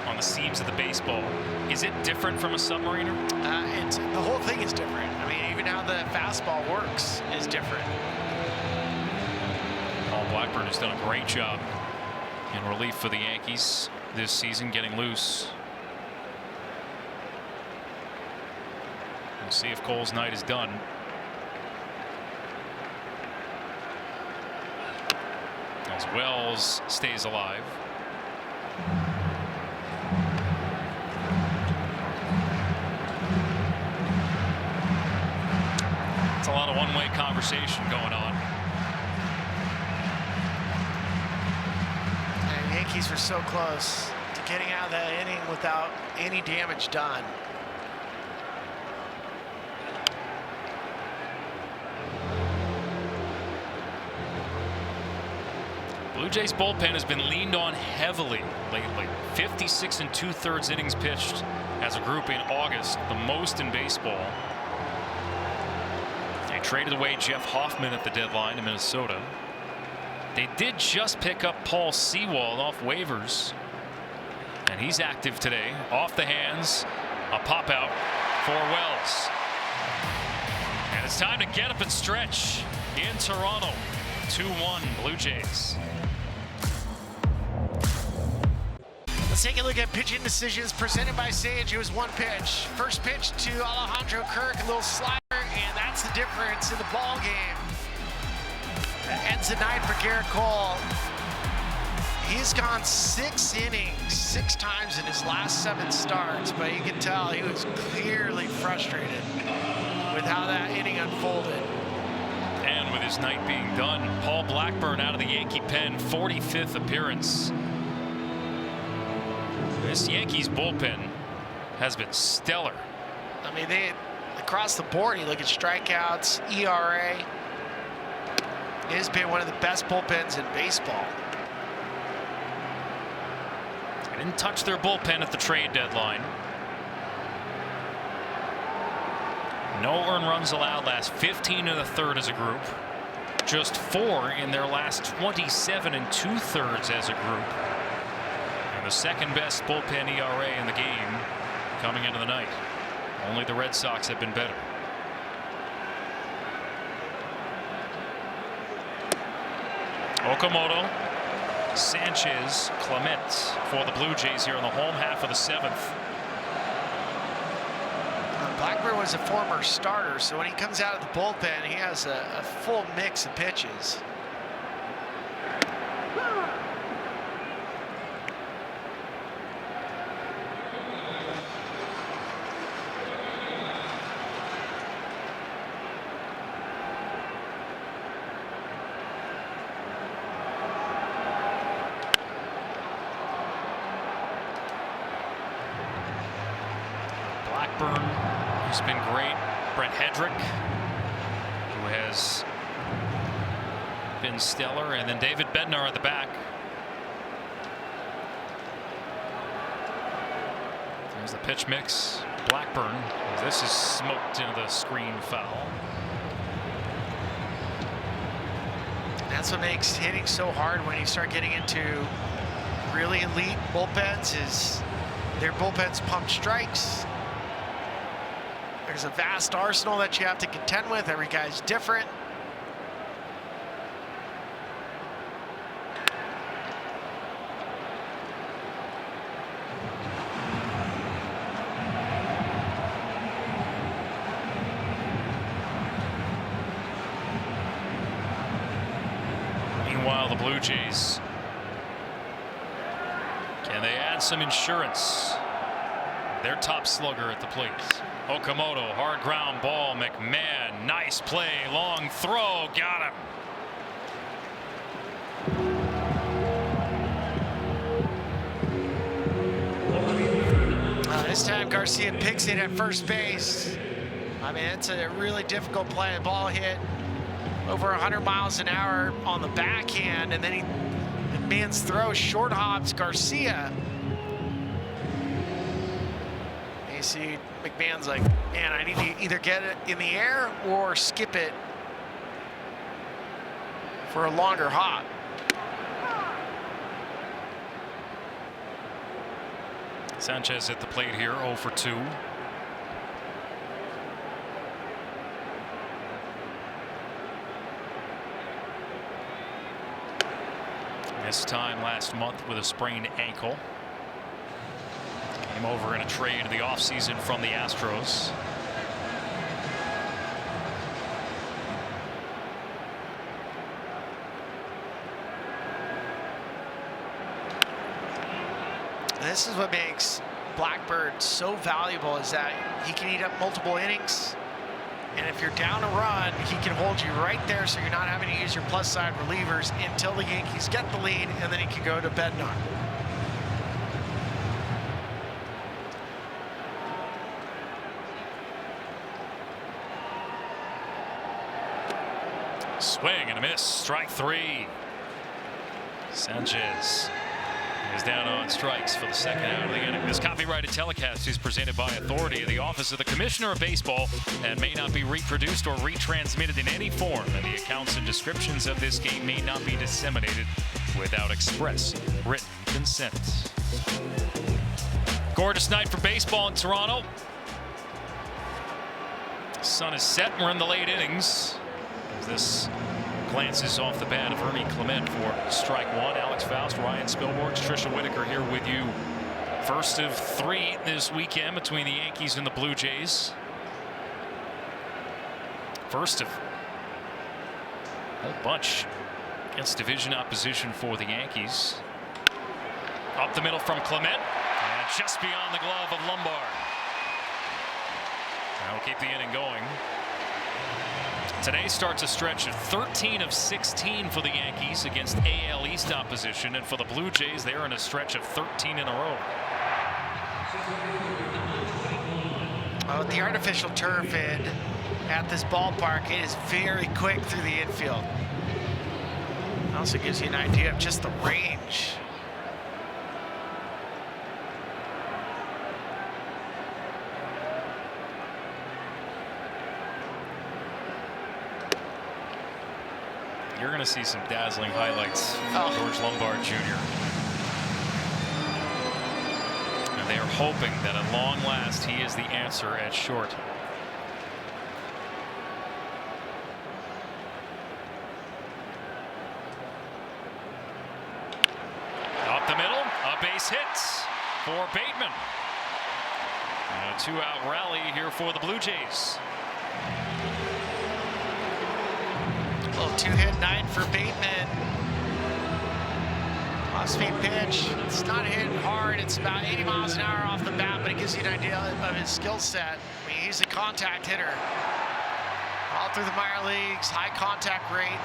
on the seams of the baseball. Is it different from a submariner? The whole thing is different. I mean, even how the fastball works is different. Paul Blackburn has done a great job in relief for the Yankees this season, getting loose. We'll see if Cole's night is done. As Wells stays alive. It's a lot of one-way conversation going on. Yankees were so close to getting out of that inning without any damage done. Blue Jays bullpen has been leaned on heavily lately. 56 2/3 innings pitched as a group in August, the most in baseball. They traded away Jeff Hoffman at the deadline to Minnesota. They did just pick up Paul Sewald off waivers, and he's active today. Off the hands, a pop out for Wells. And it's time to get up and stretch in Toronto. 2-1 Blue Jays. Let's take a look at pitching decisions presented by Sage. It was one pitch. First pitch to Alejandro Kirk, a little slider, and that's the difference in the ball game. That ends the night for Garrett Cole. He's gone 6 innings 6 times in his last 7 starts, but you can tell he was clearly frustrated with how that inning unfolded. And with his night being done, Paul Blackburn out of the Yankee pen, 45th appearance. This Yankees bullpen has been stellar. I mean, they across the board, you look at strikeouts, ERA. It has been one of the best bullpens in baseball. They didn't touch their bullpen at the trade deadline. No earned runs allowed last 15 1/3 as a group. Just 4 in their last 27 2/3 as a group. And the second best bullpen ERA in the game coming into the night. Only the Red Sox have been better. Okamoto, Sanchez, Clement for the Blue Jays here in the home half of the 7th. Blackburn was a former starter, so when he comes out of the bullpen, he has a full mix of pitches. Blackburn, who's been great. Brent Hedrick, who has been stellar, and then David Bednar at the back. There's the pitch mix. Blackburn, this is smoked into the screen foul. That's what makes hitting so hard when you start getting into really elite bullpens, is their bullpens pump strikes. There's a vast arsenal that you have to contend with. Every guy's different. Meanwhile, the Blue Jays, can they add some insurance? Their top slugger at the plate. Okamoto, hard ground ball. McMahon, nice play, long throw, got him. This time Garcia picks it at first base. I mean, it's a really difficult play. The ball hit over 100 miles an hour on the backhand, and then McMahon's throw short hops Garcia. You see McMahon's like, man, I need to either get it in the air or skip it for a longer hop. Sanchez at the plate here, 0 for 2. This time last month with a sprained ankle. Came over in a trade in the offseason from the Astros. This is what makes Blackburn so valuable, is that he can eat up multiple innings. And if you're down a run, he can hold you right there, so you're not having to use your plus side relievers until the Yankees get the lead, and then he can go to Bednar. Swing and a miss. Strike 3. Sanchez is down on strikes for the second out of the inning. This copyrighted telecast is presented by authority of the Office of the Commissioner of Baseball and may not be reproduced or retransmitted in any form, and the accounts and descriptions of this game may not be disseminated without express written consent. Gorgeous night for baseball in Toronto. Sun is set and we're in the late innings. As this glances off the bat of Ernie Clement for strike 1. Alex Faust, Ryan Spilborghs, Trisha Whitaker here with you. First of 3 this weekend between the Yankees and the Blue Jays. First of a bunch against division opposition for the Yankees. Up the middle from Clement and just beyond the glove of Lombard. That'll keep the inning going. Today starts a stretch of 13 of 16 for the Yankees against AL East opposition, and for the Blue Jays, they're in a stretch of 13 in a row. With the artificial turf at this ballpark, it is very quick through the infield. It also gives you an idea of just the range. You're going to see some dazzling highlights from George Lombard Jr. And they are hoping that at long last he is the answer at short. Up the middle, a base hit for Bateman. And a 2-out rally here for the Blue Jays. A little 2-hit night for Bateman. Off-speed pitch. It's not hitting hard. It's about 80 miles an hour off the bat, but it gives you an idea of his skill set. I mean, he's a contact hitter. All through the minor leagues, high contact rate.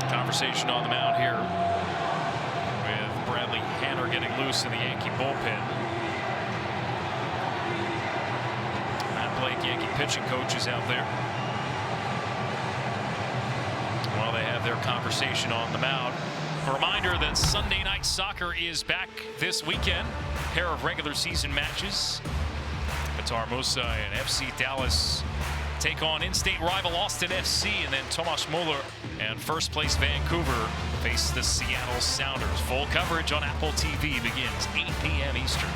Conversation on the mound here with Bradley Hanner getting loose in the Yankee bullpen. Matt Blake, Yankee pitching coach, is out there while they have their conversation on the mound. A reminder that Sunday Night Soccer is back this weekend. A pair of regular season matches. Qatar Musa and FC Dallas take on in-state rival Austin FC, and then Tomas Muller and first place Vancouver face the Seattle Sounders. Full coverage on Apple TV begins 8 p.m. Eastern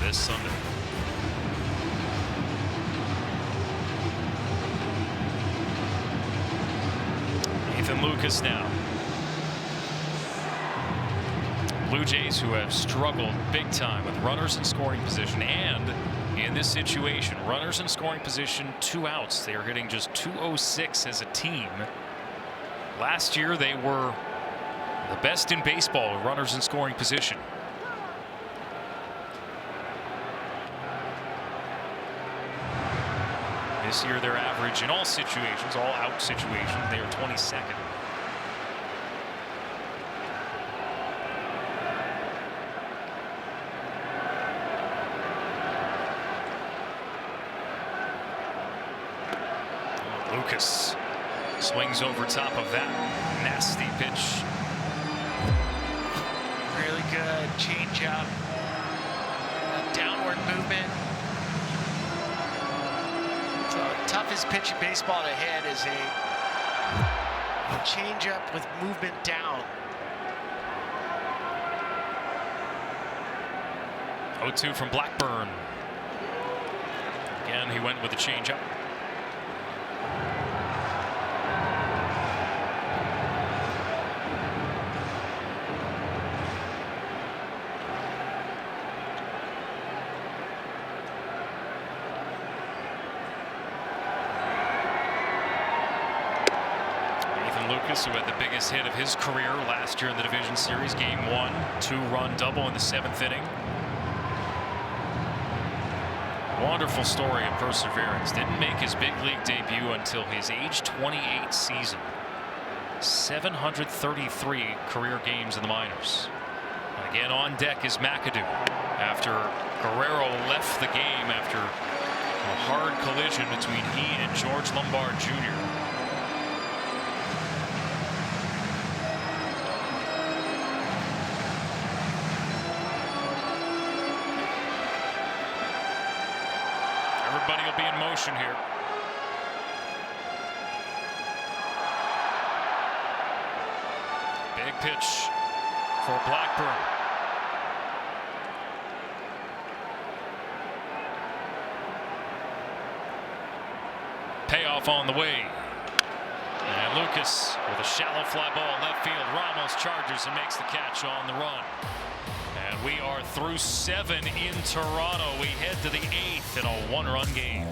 this Sunday. Nathan Lucas now. Blue Jays, who have struggled big time with runners in scoring position, and in this situation, runners in scoring position, 2 outs. They are hitting just .206 as a team. Last year, they were the best in baseball with runners in scoring position. This year, their average in all situations, all out situations, they are 22nd. Lucas swings over top of that nasty pitch. Really good changeup. Downward movement. So the toughest pitch in baseball to hit is a changeup with movement down. 0-2 from Blackburn. Again, he went with the changeup. Lucas, who had the biggest hit of his career last year in the division series, game 1, 2-run double in the 7th inning. Wonderful story of perseverance. Didn't make his big league debut until his age 28 season. 733 career games in the minors. And again on deck is McAdoo after Guerrero left the game after a hard collision between he and George Lombard Jr. Everybody will be in motion here. Big pitch for Blackburn. Payoff on the way. And Lucas with a shallow fly ball left field. Ramos charges and makes the catch on the run. And we are through 7 in Toronto. We head to the 8th in a 1-run game.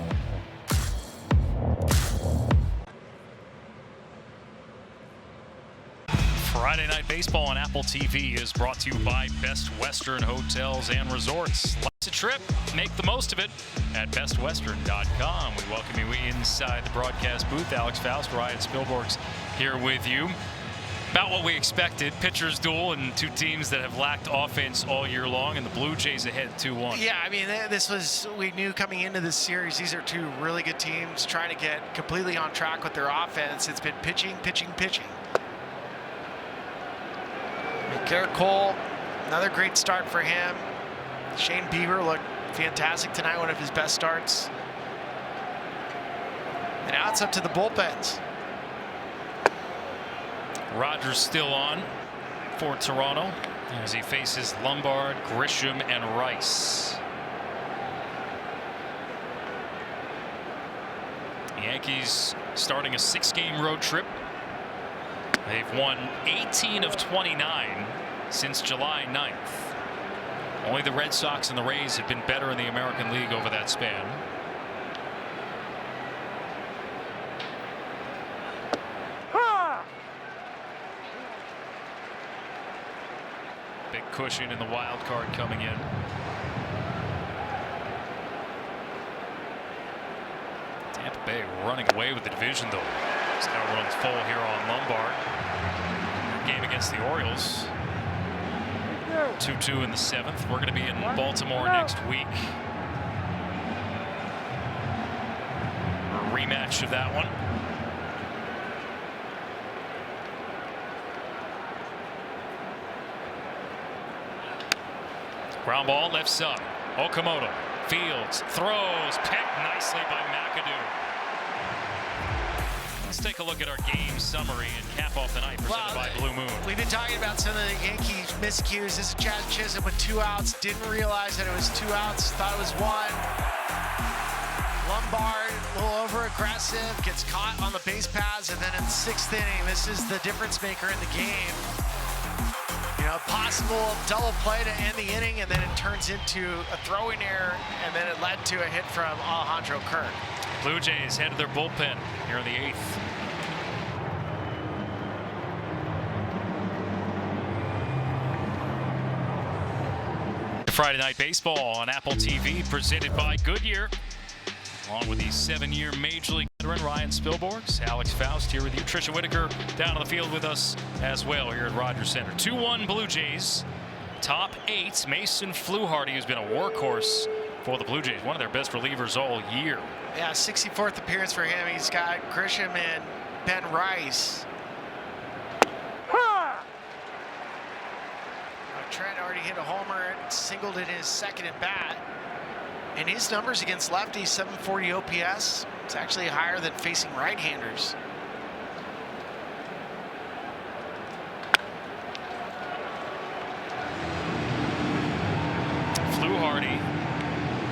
Friday Night Baseball on Apple TV is brought to you by Best Western Hotels and Resorts. Life's a trip. Make the most of it at bestwestern.com. We welcome you inside the broadcast booth. Alex Faust, Ryan Spielborg's here with you. About what we expected. Pitchers duel and two teams that have lacked offense all year long, and the Blue Jays ahead 2-1. Yeah, I mean, we knew coming into this series, these are two really good teams trying to get completely on track with their offense. It's been pitching, pitching, pitching. Garrett Cole, another great start for him. Shane Bieber looked fantastic tonight, one of his best starts. And now it's up to the bullpens. Rogers still on for Toronto as he faces Lombard, Grisham, and Rice. The Yankees starting a 6-game road trip. They've won 18 of 29 since July 9th. Only the Red Sox and the Rays have been better in the American League over that span. Big cushion in the wild card coming in. Tampa Bay running away with the division, though. It's now runs full here on Lombard. Game against the Orioles. 2-2 in the 7th. We're going to be in Baltimore next week. A rematch of that one. Ground ball left side. Okamoto fields, throws, picked nicely by McAdoo. Let's take a look at our game summary and cap off the night presented by Blue Moon. We've been talking about some of the Yankee miscues. This is Chad Chisholm with 2 outs. Didn't realize that it was 2 outs. Thought it was 1. Lombard, a little over aggressive, gets caught on the base paths, and then in the 6th inning, this is the difference maker in the game. You know, possible double play to end the inning, and then it turns into a throwing error, and then it led to a hit from Alejandro Kirk. Blue Jays head to their bullpen here in the 8th. Friday Night Baseball on Apple TV, presented by Goodyear. Along with the 7-year Major League veteran Ryan Spielborgs, Alex Faust here with you. Trisha Whitaker down on the field with us as well here at Rogers Center. 2-1 Blue Jays. Top 8. Mason Fluharty has been a workhorse for the Blue Jays. One of their best relievers all year. Yeah, 64th appearance for him. He's got Grisham and Ben Rice. Trent already hit a homer, singled in his 2nd at bat. And his numbers against lefties, 740 OPS. It's actually higher than facing right-handers. Fluharty,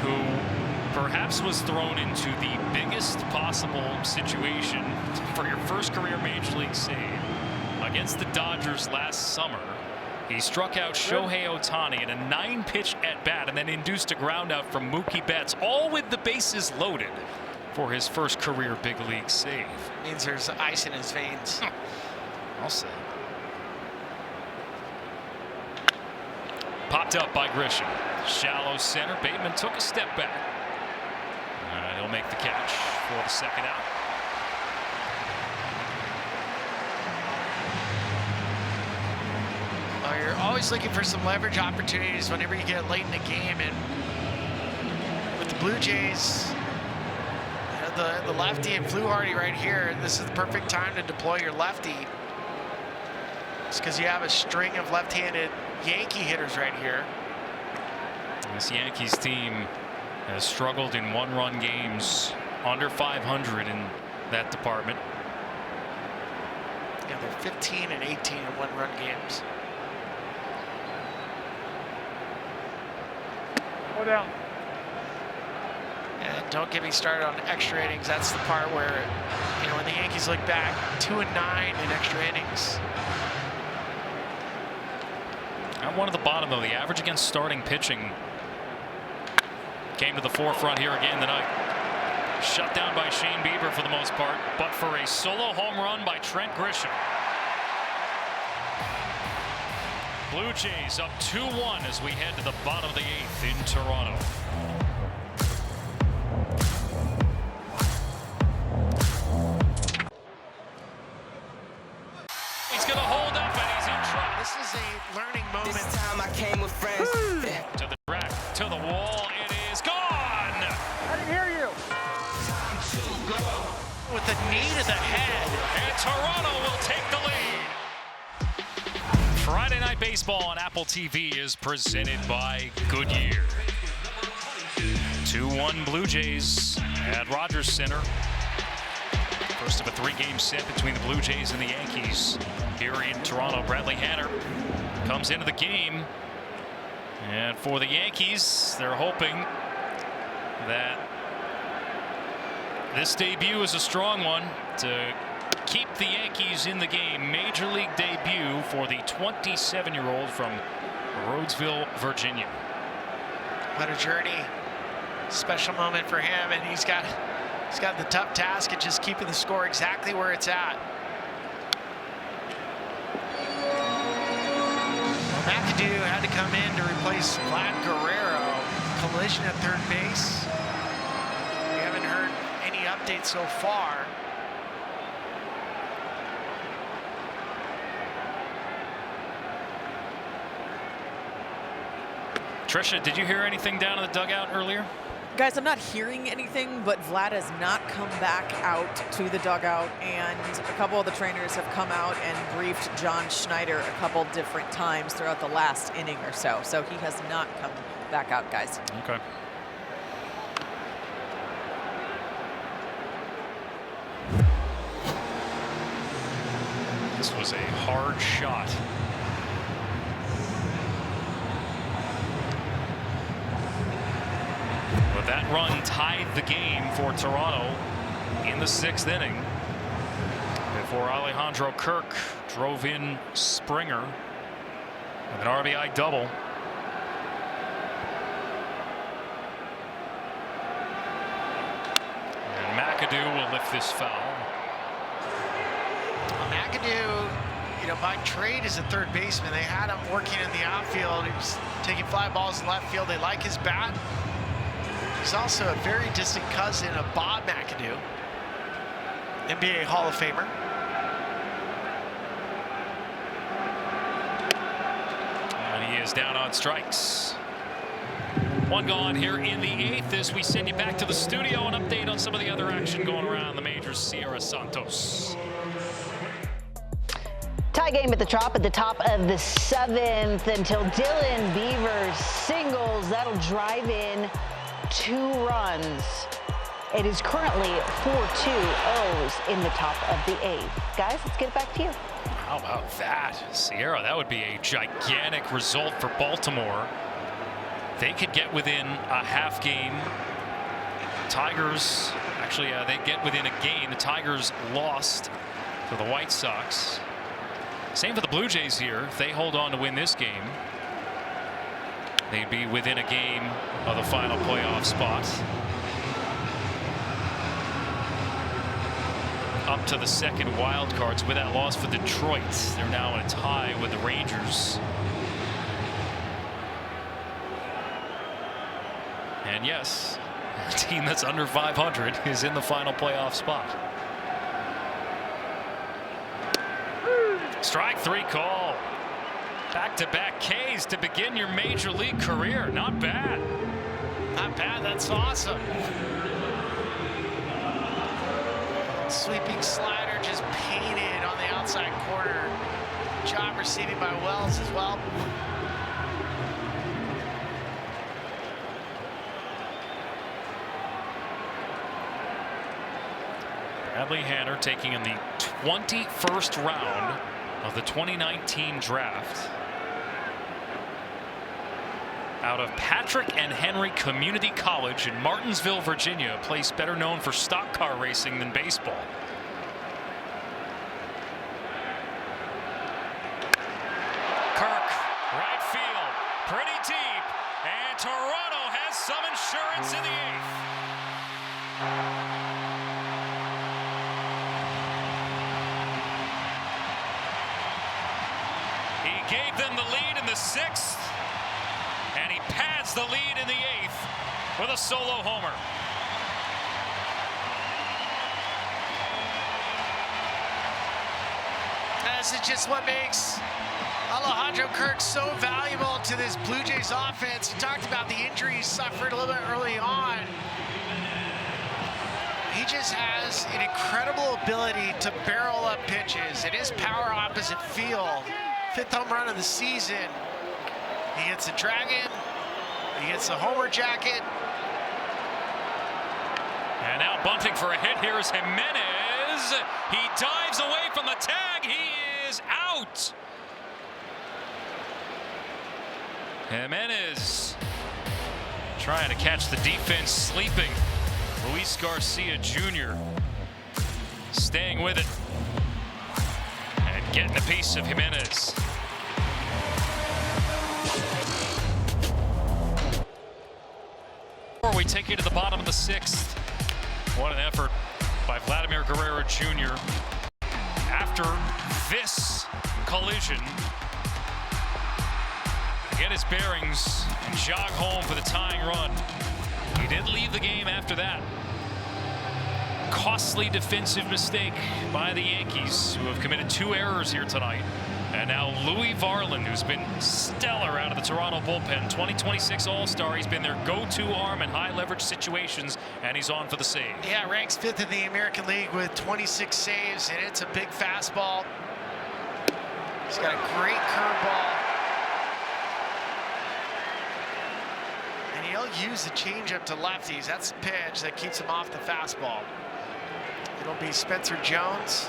who perhaps was thrown into the biggest possible situation for your first career Major League save against the Dodgers last summer. He struck out Shohei Ohtani in a 9-pitch at-bat and then induced a groundout from Mookie Betts, all with the bases loaded for his first career big league save. Means there's ice in his veins. I'll say. Popped up by Grisham. Shallow center. Bateman took a step back. He'll make the catch for the 2nd out. always looking for some leverage opportunities whenever you get late in the game. And with the Blue Jays, the lefty and Fluharty right here, this is the perfect time to deploy your lefty. It's because you have a string of left-handed Yankee hitters right here. This Yankees team has struggled in one-run games, under 500 in that department. Yeah, they're 15 and 18 in one-run games. Hold down. And don't get me started on extra innings. That's the part where, you know, when the Yankees look back, 2 and 9 in extra innings. At one at the bottom, though, the average against starting pitching came to the forefront here again tonight. Shut down by Shane Bieber for the most part, but for a solo home run by Trent Grisham. Blue Jays up 2-1 as we head to the bottom of the 8th in Toronto. He's going to hold up and he's in trouble. This is a learning moment. This time I came with friends. To the track, to the wall, it is gone! I didn't hear you. With the knee to the head. And Toronto will take the lead. Friday Night Baseball on Apple TV is presented by Goodyear. 2-1 Blue Jays at Rogers Center. First of a 3-game set between the Blue Jays and the Yankees here in Toronto. Bradley Hanner comes into the game. And for the Yankees, they're hoping that this debut is a strong one to keep the Yankees in the game. Major League debut for the 27-year-old from Rhodesville, Virginia. What a journey. Special moment for him, and he's got the tough task of just keeping the score exactly where it's at. Well, McAdoo had to come in to replace Vlad Guerrero. Collision at third base. We haven't heard any updates so far. Trisha, did you hear anything down in the dugout earlier? Guys, I'm not hearing anything, but Vlad has not come back out to the dugout, and a couple of the trainers have come out and briefed John Schneider a couple different times throughout the last inning or so. So he has not come back out, guys. Okay. This was a hard shot. But that run tied the game for Toronto in the 6th inning before Alejandro Kirk drove in Springer with an RBI double. And McAdoo will lift this foul. McAdoo, you know, by trade is a third baseman. They had him working in the outfield. He was taking fly balls in left field. They like his bat. He's also a very distant cousin of Bob McAdoo, NBA Hall of Famer. And he is down on strikes. One gone here in the 8th as we send you back to the studio. An update on some of the other action going around the majors. Sierra Santos. Tie game at the top of the 7th until Dylan Beavers singles. That'll drive in 2 runs. It is currently 4-2-0s in the top of the 8th. Guys, let's get it back to you. How about that? Sierra, that would be a gigantic result for Baltimore. They could get within a half game. Tigers, actually, they get within a game. The Tigers lost to the White Sox. Same for the Blue Jays here. If they hold on to win this game, they'd be within a game of the final playoff spot. Up to the second wild cards with that loss for Detroit. They're now in a tie with the Rangers. And yes, a team that's under 500 is in the final playoff spot. Strike 3 call. Back-to-back Ks to begin your major league career. Not bad. Not bad. That's awesome. Sweeping slider just painted on the outside corner. Job receiving by Wells as well. Bradley Hanner taking in the 21st round of the 2019 draft. Out of Patrick and Henry Community College in Martinsville, Virginia, a place better known for stock car racing than baseball. Kirk, right field, pretty deep, and Toronto has some insurance in the 8th. He gave them the lead in the 6th, and he pads the lead in the 8th with a solo homer. This is just what makes Alejandro Kirk so valuable to this Blue Jays offense. You talked about the injuries suffered a little bit early on. He just has an incredible ability to barrel up pitches. It is power opposite field. 5th home run of the season. He hits a dragon. He hits a homer jacket. And now bunting for a hit here is Jimenez. He dives away from the tag. He is out. Jimenez trying to catch the defense sleeping. Luis Garcia Jr. staying with it and getting a piece of Jimenez. We take you to the bottom of the 6th. What an effort by Vladimir Guerrero Jr. After this collision, to get his bearings and jog home for the tying run. He did leave the game after that. Costly defensive mistake by the Yankees, who have committed 2 errors here tonight. And now Louis Varland, who's been stellar out of the Toronto bullpen, 2026 All-Star. He's been their go-to arm in high-leverage situations, and he's on for the save. Yeah, ranks 5th in the American League with 26 saves, and it's a big fastball. He's got a great curveball. And he'll use the changeup to lefties. That's the pitch that keeps him off the fastball. It'll be Spencer Jones,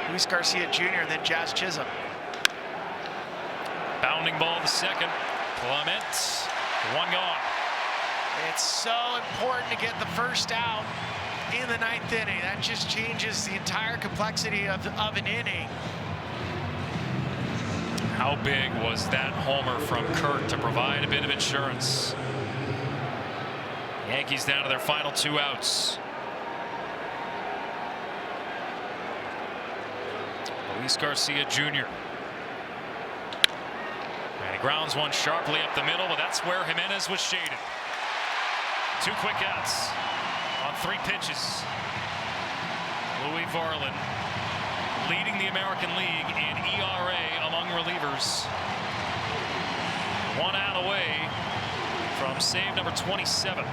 Luis Garcia Jr., and then Jazz Chisholm. Bounding ball to second. Clement, 1 gone. It's so important to get the first out in the 9th inning. That just changes the entire complexity of an inning. How big was that homer from Kirk to provide a bit of insurance? Yankees down to their final 2 outs. Luis Garcia Jr. And he grounds one sharply up the middle, but that's where Jimenez was shaded. 2 quick outs on 3 pitches. Louis Varland leading the American League in ERA among relievers. 1 out away from save number 27.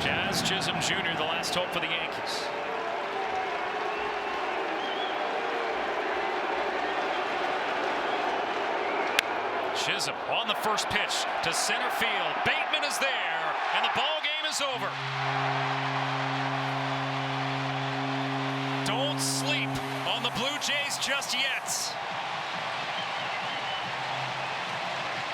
Jazz Chisholm Jr., the last hope for the Yankees. Chisholm on the first pitch to center field. Bateman is there, and the ball game is over. Don't sleep on the Blue Jays just yet.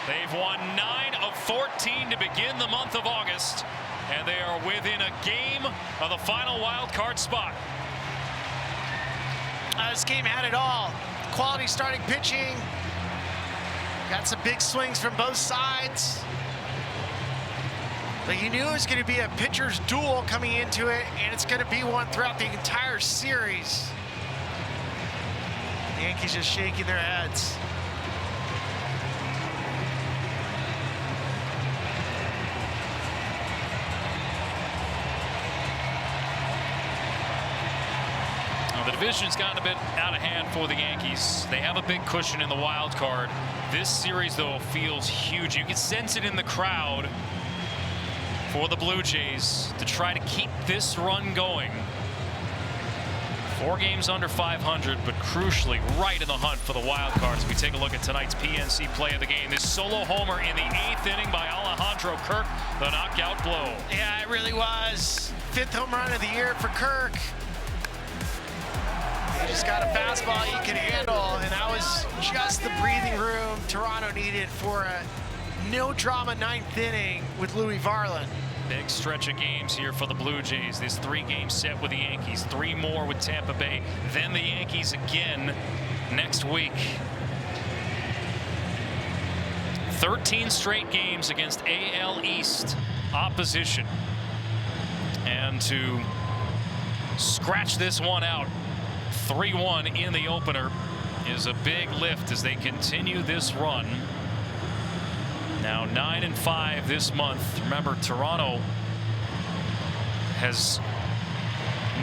They've won 9 of 14 to begin the month of August, and they are within a game of the final wild card spot. This game had it all. Quality starting pitching. Got some big swings from both sides. But you knew it was going to be a pitcher's duel coming into it, and it's going to be one throughout the entire series. The Yankees just shaking their heads. division's gotten a bit out of hand for the Yankees. They have a big cushion in the wild card. This series, though, feels huge. You can sense it in the crowd for the Blue Jays to try to keep this run going. 4 games under 500, but crucially right in the hunt for the wild card as we take a look at tonight's PNC play of the game. This solo homer in the 8th inning by Alejandro Kirk, the knockout blow. Yeah, it really was. 5th home run of the year for Kirk. He just got a fastball he can handle, and that was just the breathing room Toronto needed for a no-drama 9th inning with Louis Varland. Big stretch of games here for the Blue Jays. This 3-game set with the Yankees, 3 more with Tampa Bay, then the Yankees again next week. 13 straight games against AL East opposition. And to scratch this one out, 3-1 in the opener, is a big lift as they continue this run. Now 9-5 this month. Remember, Toronto has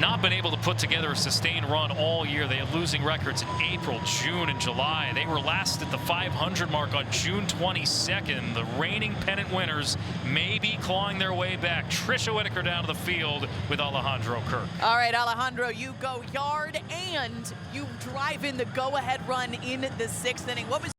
not been able to put together a sustained run all year. They have losing records in April, June, and July. They were last at the 500 mark on June 22nd. The reigning pennant winners may be clawing their way back. Trisha Whitaker down to the field with Alejandro Kirk. All right, Alejandro, you go yard and you drive in the go-ahead run in the 6th inning. What was